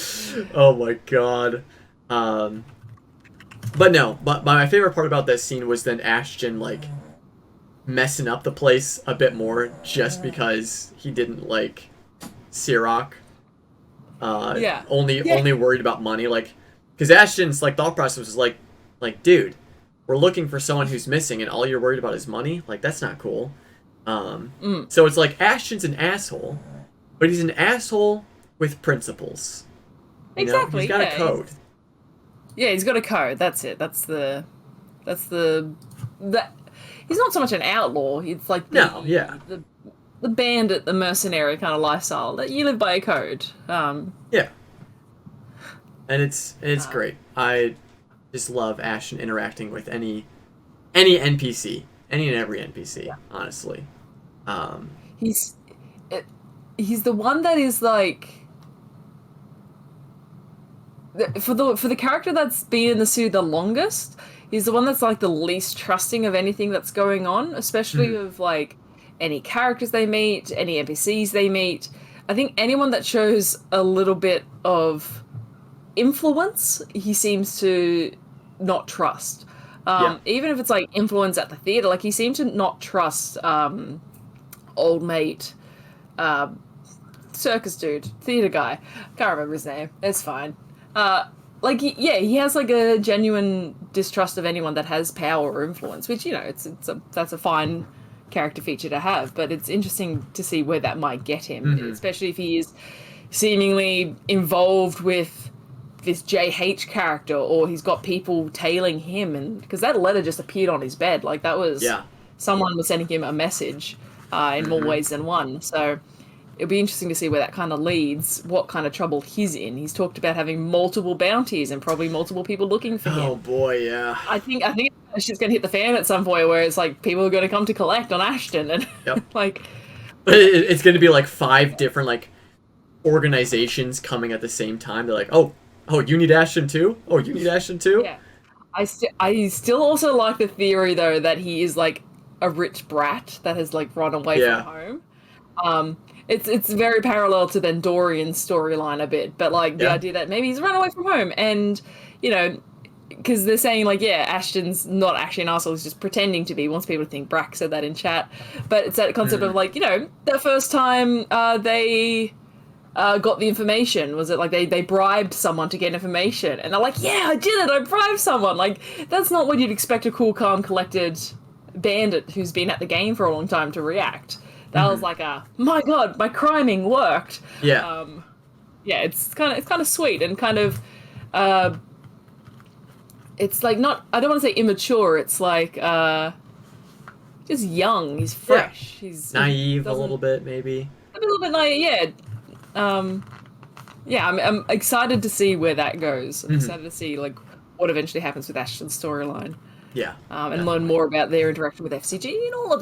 Oh my god. But my favorite part about that scene was then Ashton, like, messing up the place a bit more just because he didn't like Sirach. Only worried about money, like, because Ashton's like thought process was like, dude, we're looking for someone who's missing, and all you're worried about is money. Like, that's not cool. So it's like Ashton's an asshole, but he's an asshole with principles. Exactly. He's got a code. He's got a code. That's it. That's the. He's not so much an outlaw. He's like the bandit, the mercenary kind of lifestyle that you live by a code. Yeah. And it's great. I just love Ashton interacting with any NPC, any and every NPC. Honestly, he's the one that is like. For the character that's been in the suit the longest, he's the one that's like the least trusting of anything that's going on, especially of like any characters they meet, any NPCs they meet. I think anyone that shows a little bit of influence, he seems to not trust. Even if it's like influence at the theater, like he seemed to not trust old mate, circus dude, theater guy. Can't remember his name. It's fine. He has like a genuine distrust of anyone that has power or influence, which, that's a fine character feature to have, but it's interesting to see where that might get him, especially if he is seemingly involved with this JH character, or he's got people tailing him, and because that letter just appeared on his bed, like that was someone was sending him a message in more ways than one. So it'll be interesting to see where that kind of leads, what kind of trouble he's in. He's talked about having multiple bounties and probably multiple people looking for him. Oh boy, yeah. I think shit's gonna hit the fan at some point where it's like people are gonna come to collect on Ashton, and like it's gonna be like 5 different like organizations coming at the same time. They're like, oh, you need Ashton too? Oh, you need Ashton too? Yeah. I still also like the theory though that he is like a rich brat that has like run away from home. It's very parallel to then Dorian's storyline a bit, but like the idea that maybe he's run away from home, and because they're saying like Ashton's not actually an asshole, he's just pretending to be. He wants people to think. Brack said that in chat, but it's that concept of like the first time they got the information, was it like they bribed someone to get information, and they're like, I did it, I bribed someone. Like that's not what you'd expect a cool, calm, collected bandit who's been at the game for a long time to react. That was like my god, my criming worked. It's kind of sweet and kind of it's like not, I don't want to say immature, it's like just young. He's fresh. He's naive a little bit, maybe. A little bit naive, I'm excited to see where that goes. I'm excited to see like what eventually happens with Ashton's storyline. And learn more about their interaction with FCG and all of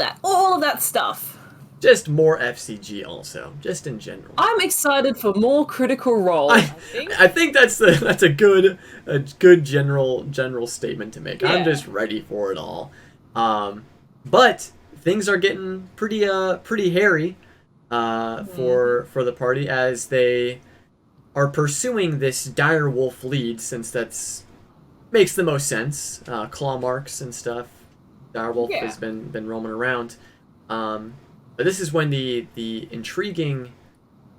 that stuff. Just more FCG also, just in general. I'm excited for more Critical Role. I think that's a good general statement to make. I'm just ready for it all. But things are getting pretty hairy for the party as they are pursuing this dire wolf lead, since that's makes the most sense. Claw marks and stuff. Dire wolf has been roaming around. But this is when the intriguing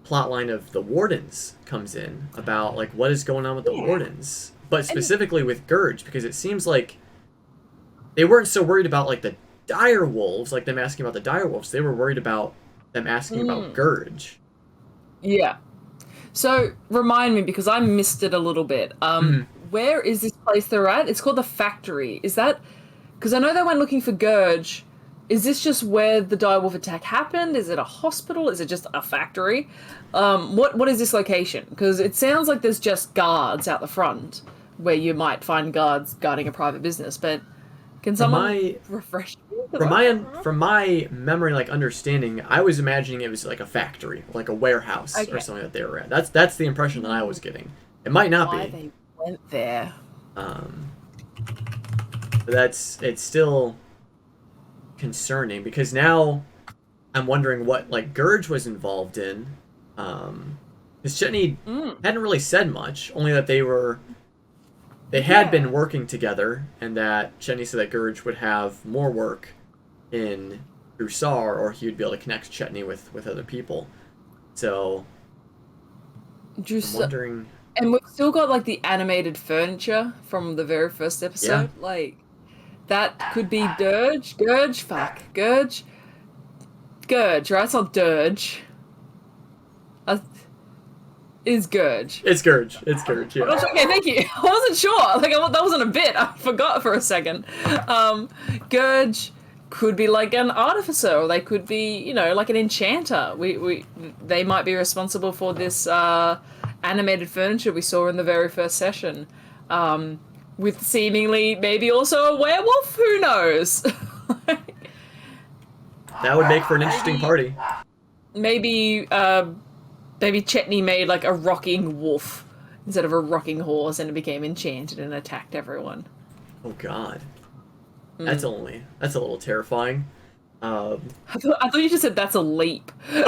plotline of the wardens comes in, about like what is going on with the wardens, but specifically with Gurge, because it seems like they weren't so worried about like the dire wolves, like them asking about the dire wolves. They were worried about them asking about Gurge. So remind me, because I missed it a little bit. Where is this place they're at? It's called the Factory. Is that because I know they went looking for Gurge? Is this just where the direwolf attack happened? Is it a hospital? Is it just a factory? What is this location? Because it sounds like there's just guards out the front, where you might find guards guarding a private business. But can someone refresh me? From my memory, like understanding, I was imagining it was like a factory, like a warehouse or something that they were at. That's the impression that I was getting. It might not Why be. they went there? But it's still concerning, because now I'm wondering what like Gurge was involved in, Because Chetney hadn't really said much, only that they had been working together, and that Chetney said that Gurge would have more work in Drusar, or he would be able to connect Chetney with other people. So I'm wondering. And we've still got like the animated furniture from the very first episode. Yeah. Like that could be Gurge, right? It's not Dirge. Is Gurge. It's Gurge. Yeah. Okay, thank you. I wasn't sure. Like that wasn't a bit. I forgot for a second. Gurge could be like an artificer, or they could be, like an enchanter. They might be responsible for this animated furniture we saw in the very first session, with seemingly maybe also a werewolf. Who knows? That would make for an interesting party. Maybe Chetney made like a rocking wolf instead of a rocking horse, and it became enchanted and attacked everyone. Oh God, that's a little terrifying. I thought you just said that's a leap. I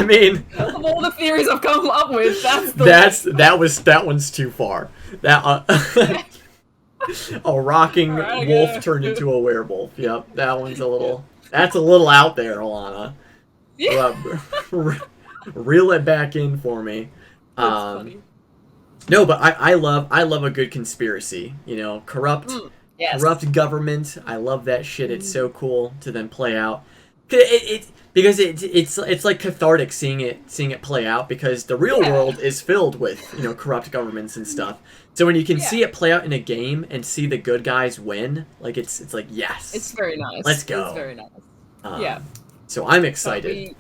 mean, of all the theories I've come up with, that one's too far. That a rocking wolf turned into a werewolf. Yep, that one's that's a little out there, Alana. Yeah. Reel it back in for me. That's funny. No, but I love a good conspiracy. Corrupt government. I love that shit. It's so cool to then play out. Because it's like cathartic seeing it play out, because the real world is filled with corrupt governments and stuff. So when you can see it play out in a game and see the good guys win, like it's like, yes, it's very nice. Let's go. It's very nice. So I'm excited.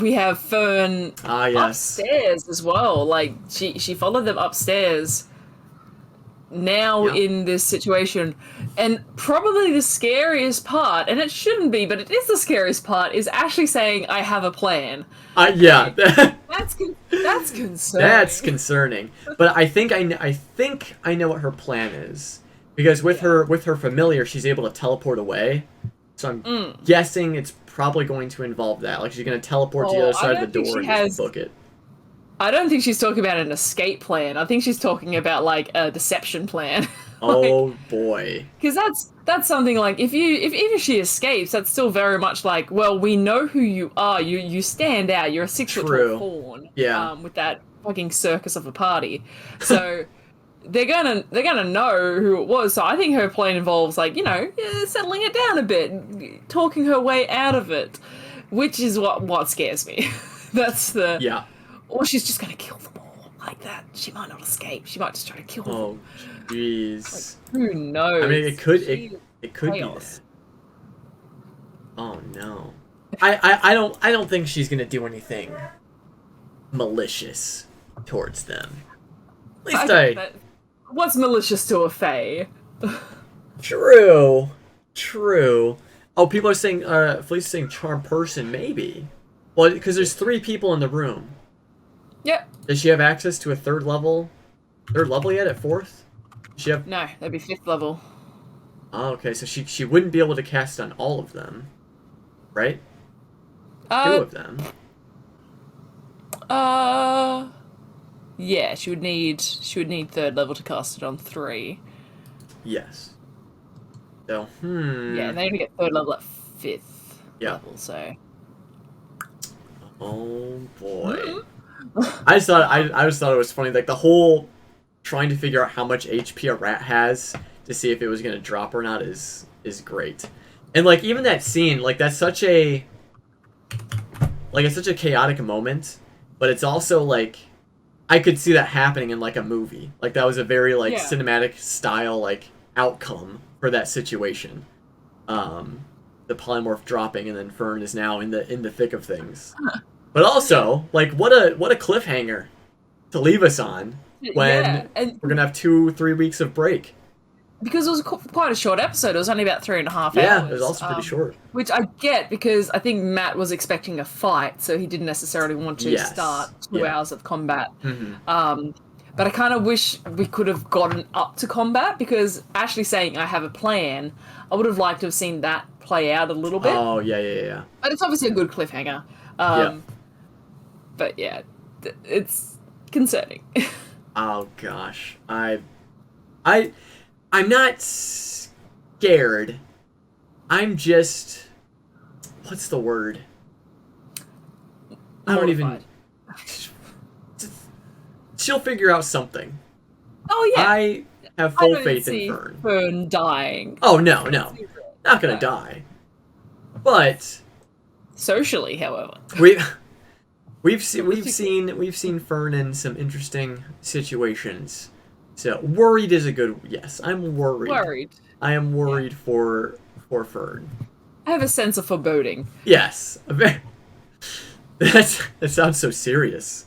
We have Fern upstairs as well. Like she followed them upstairs. Now in this situation, and probably the scariest part, and it shouldn't be, but it is the scariest part, is Ashley saying, "I have a plan." That's concerning. That's concerning. But I think I know what her plan is, because with her familiar, she's able to teleport away. So I'm guessing it's probably going to involve that. Like she's going to teleport to the other side of the door and just book it. I don't think she's talking about an escape plan. I think she's talking about like a deception plan. Oh boy. Because that's something like if even if she escapes, that's still very much like, well, we know who you are. You stand out. You're a 6-foot fawn. Yeah. With that fucking circus of a party. So they're gonna know who it was. So I think her plan involves like settling it down a bit, talking her way out of it, which is what scares me. That's the Or she's just gonna kill them all like that. She might not escape. She might just try to kill them. Oh, jeez. Like, who knows? I mean, it could be that. Oh no. I don't think she's gonna do anything malicious towards them. At least what's malicious to a fae? True. Oh, people are saying, Felicia's saying charm person, maybe. Well, because there's 3 people in the room. Yep. Does she have access to a third level yet at 4th? Does she have... No, that'd be 5th level. Oh, okay, so she wouldn't be able to cast on all of them, right? 2 of them. Yeah, she would need 3rd level to cast it on 3. Yes. So, Yeah, and they only get 3rd level at 5th level, so... Oh, boy. I just thought it was funny, like the whole trying to figure out how much HP a rat has to see if it was gonna drop or not is great. And like even that scene, like it's such a chaotic moment, but it's also like I could see that happening in like a movie. Like that was a very like cinematic style like outcome for that situation. The polymorph dropping and then Fern is now in the thick of things. But also, like, what a cliffhanger to leave us on when we're gonna have 2-3 weeks of break. Because it was quite a short episode. It was only about 3.5 hours. Yeah, it was also pretty short. Which I get because I think Matt was expecting a fight, so he didn't necessarily want to start 2 hours of combat. Mm-hmm. But I kind of wish we could have gotten up to combat, because Ashley saying I have a plan, I would have liked to have seen that play out a little bit. Oh, yeah. But it's obviously a good cliffhanger. Yeah. But yeah, it's concerning. Oh gosh, I'm not scared. I'm just, what's the word? I don't even. She'll figure out something. Oh yeah. I have full faith in Fern. Fern dying. Oh no, not gonna die. But socially, however, we've seen Fern in some interesting situations. So worried is a good yes. I'm worried. I am worried for Fern. I have a sense of foreboding. Yes, that sounds so serious.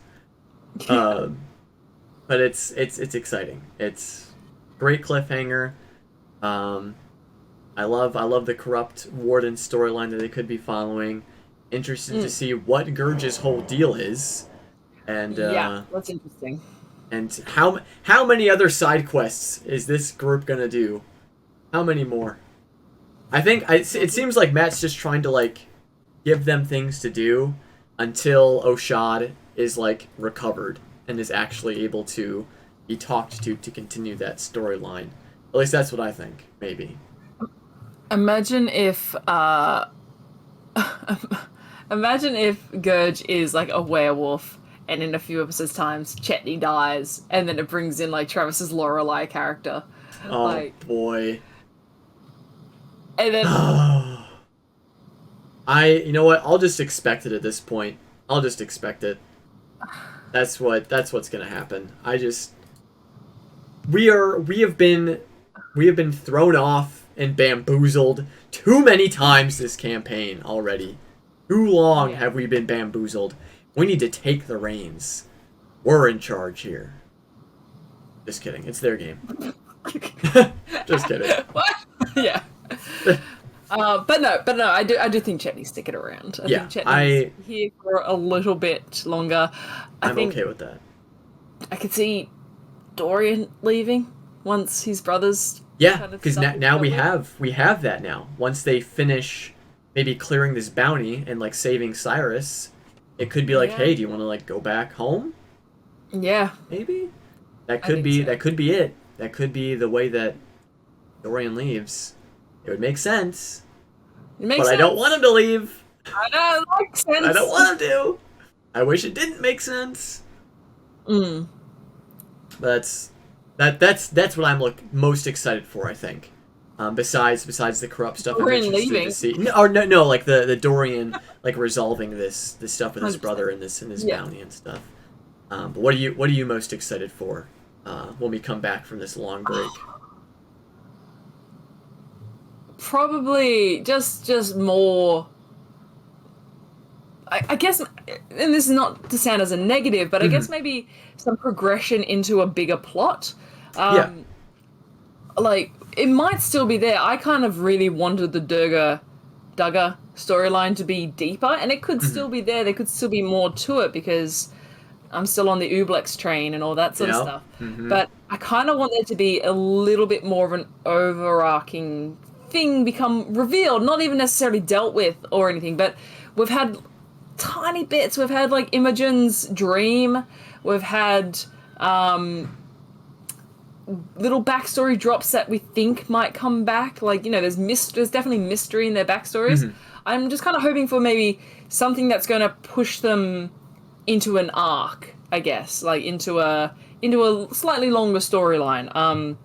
But it's exciting. It's great cliffhanger. I love the corrupt warden storyline that they could be following. Interested to see what Gurge's whole deal is, and yeah, that's interesting. And how many other side quests is this group gonna do? How many more? I think it seems like Matt's just trying to like give them things to do until Oshad is like recovered and is actually able to be talked to continue that storyline. At least that's what I think. Maybe. Imagine if Gurge is like a werewolf, and in a few episodes' times, Chetney dies, and then it brings in like Travis's Lorelei character. Oh boy. And then you know what? I'll just expect it at this point. I'll just expect it. That's what's gonna happen. We have been thrown off and bamboozled too many times this campaign already. Too long have we been bamboozled. We need to take the reins. We're in charge here. Just kidding. It's their game. Just kidding. What? Yeah. But no, I do think Chetney's sticking around. I think Chetney's here for a little bit longer. I'm okay with that. I could see Dorian leaving once his brothers. Yeah, because now we have that now. Once they finish maybe clearing this bounty and like saving Cyrus, it could be like, hey, do you want to like go back home? Yeah, maybe. That could be it. That could be the way that Dorian leaves. It would make sense. But I don't want him to leave. I know, it makes sense. I don't want him to. I wish it didn't make sense. But that's what I'm most excited for, I think. Besides the corrupt stuff. Dorian leaving. To see. No, like the Dorian like resolving this stuff with his 100%. Brother in this bounty and stuff. But what are you most excited for when we come back from this long break? Probably just more. I guess, and this is not to sound as a negative, but I guess maybe some progression into a bigger plot. Like, it might still be there. I kind of really wanted the Duggar storyline to be deeper, and it could still be there. There could still be more to it, because I'm still on the Ublex train and all that sort of stuff. But I kind of want there to be a little bit more of an overarching thing become revealed, not even necessarily dealt with or anything, but we've had tiny bits. We've had like Imogen's dream. We've had little backstory drops that we think might come back. Like, you know, there's definitely mystery in their backstories. I'm just kind of hoping for maybe something that's going to push them into an arc, I guess, like into a slightly longer storyline.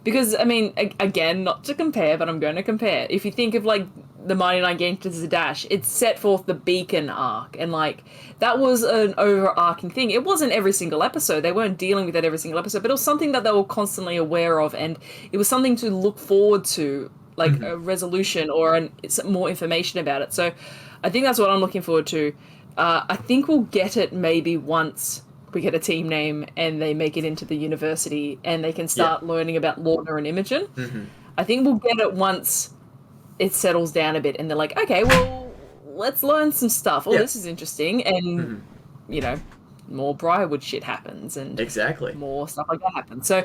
Because, I mean, again, not to compare, but I'm going to compare. If you think of, like, the Mighty Nine Gangsters Dash, it set forth the Beacon arc, and, like, that was an overarching thing. It wasn't every single episode. They weren't dealing with that every single episode, but it was something that they were constantly aware of, and it was something to look forward to, like a resolution or more information about it. So I think that's what I'm looking forward to. I think we'll get it maybe once we get a team name and they make it into the university and they can start learning about Lorna and Imogen. I think we'll get it once it settles down a bit and they're like, okay, well, let's learn some stuff. Oh, this is interesting. And, you know, more Briarwood shit happens, and exactly more stuff like that happens. So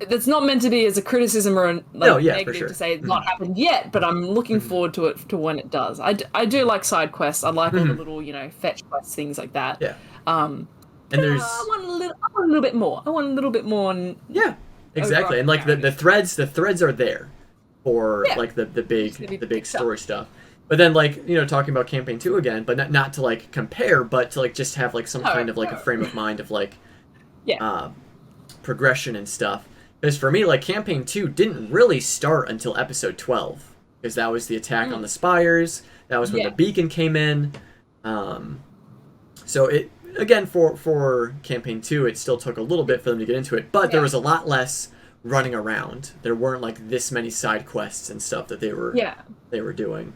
that's not meant to be as a criticism or negative sure. to say it's not happened yet, but I'm looking forward to it, to when it does. I do like side quests. I like all the little, fetch quests, things like that. Yeah. And there's I want a little bit more. I want a little bit more. Yeah, exactly. And like the threads are there for like the big story stuff. But then, like, talking about campaign 2 again, but not to like compare, but to like just have like some kind of like a frame of mind of like progression and stuff. Because for me, like, campaign 2 didn't really start until episode 12, because that was the attack on the spires. That was when the beacon came in. So it again for campaign 2, it still took a little bit for them to get into it, but there was a lot less running around. There weren't like this many side quests and stuff that they were doing.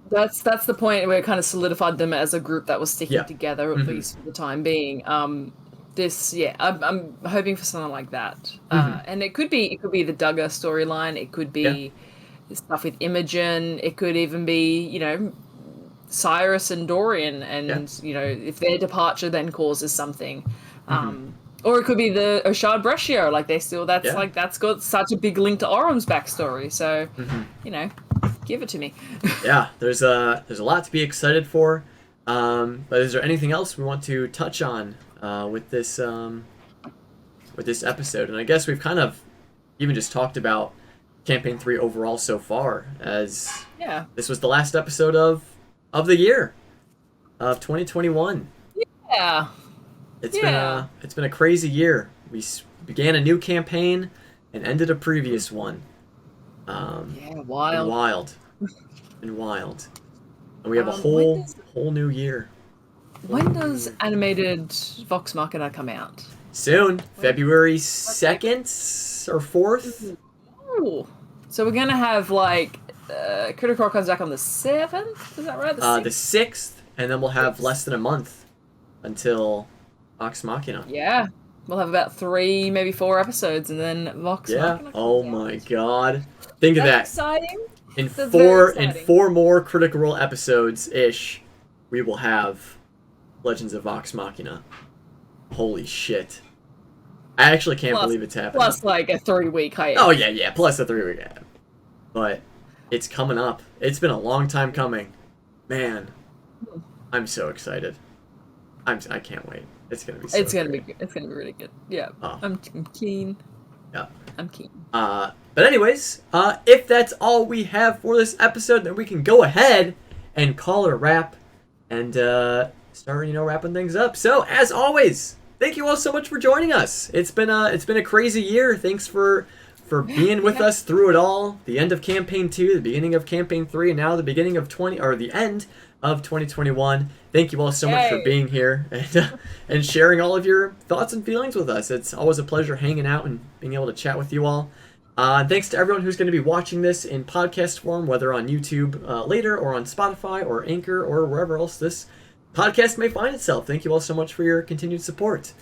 That's the point where it kind of solidified them as a group that was sticking together, at least for the time being. I'm hoping for something like that. And it could be the Duggar storyline. It could be stuff with Imogen. It could even be, Cyrus and Dorian, and if their departure then causes something. Or it could be the Oshad Brescio. Like that's got such a big link to Orum's backstory. So, give it to me. Yeah, there's a lot to be excited for. But is there anything else we want to touch on with this episode? And I guess we've kind of even just talked about campaign 3 overall so far, as this was the last episode of the year of 2021. Yeah. It's been a crazy year. We began a new campaign and ended a previous one. Wild. And wild. And we have a whole new year. When does animated Vox Machina come out? Soon, February 2nd or 4th. Ooh. So we're gonna have like Critical Role comes back on the 7th. Is that right? The 6th, and then we'll have less than a month until Vox Machina. Yeah, we'll have about 3, maybe 4 episodes, and then Vox Machina. Oh my god! Think of that. Exciting. In 4 more Critical Role episodes ish, we will have Legends of Vox Machina. Holy shit! I actually can't believe it's happening. Plus, like a 3-week hiatus. Oh yeah. Plus a 3-week hiatus. But it's coming up. It's been a long time coming. Man, I'm so excited. I can't wait. It's gonna be. It's gonna be good. It's gonna be really good. Yeah. I'm keen. Yeah. I'm keen. But anyways, if that's all we have for this episode, then we can go ahead and call it a wrap and start, wrapping things up. So as always, thank you all so much for joining us. It's been a crazy year. Thanks for being with us through it all. The end of campaign 2, the beginning of campaign 3, and now the beginning of the end of 2021. Thank you all so much for being here and sharing all of your thoughts and feelings with us. It's always a pleasure hanging out and being able to chat with you all. Thanks to everyone who's going to be watching this in podcast form, whether on YouTube later or on Spotify or Anchor or wherever else this podcast may find itself. Thank you all so much for your continued support.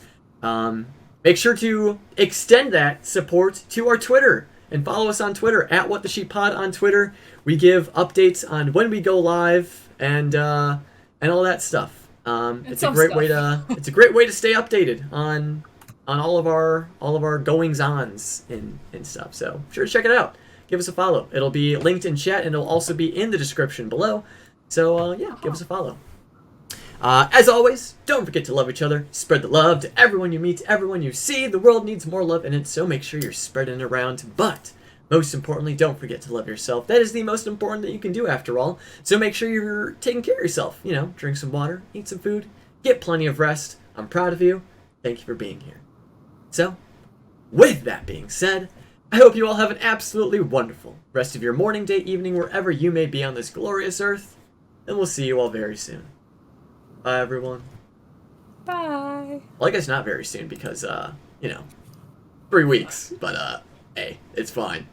Make sure to extend that support to our Twitter and follow us on Twitter at WhatTheSheepPod on Twitter. We give updates on when we go live and all that stuff. It's a great way to stay updated on all of our goings-ons and stuff. So sure to check it out. Give us a follow. It'll be linked in chat, and it'll also be in the description below. So give us a follow. As always, don't forget to love each other. Spread the love to everyone you meet, everyone you see. The world needs more love in it, so make sure you're spreading it around. But most importantly, don't forget to love yourself. That is the most important that you can do, after all. So make sure you're taking care of yourself. Drink some water, eat some food, get plenty of rest. I'm proud of you. Thank you for being here. So, with that being said, I hope you all have an absolutely wonderful rest of your morning, day, evening, wherever you may be on this glorious earth. And we'll see you all very soon. Bye, everyone. Bye. Well, I guess not very soon because, 3 weeks. But, hey, it's fine.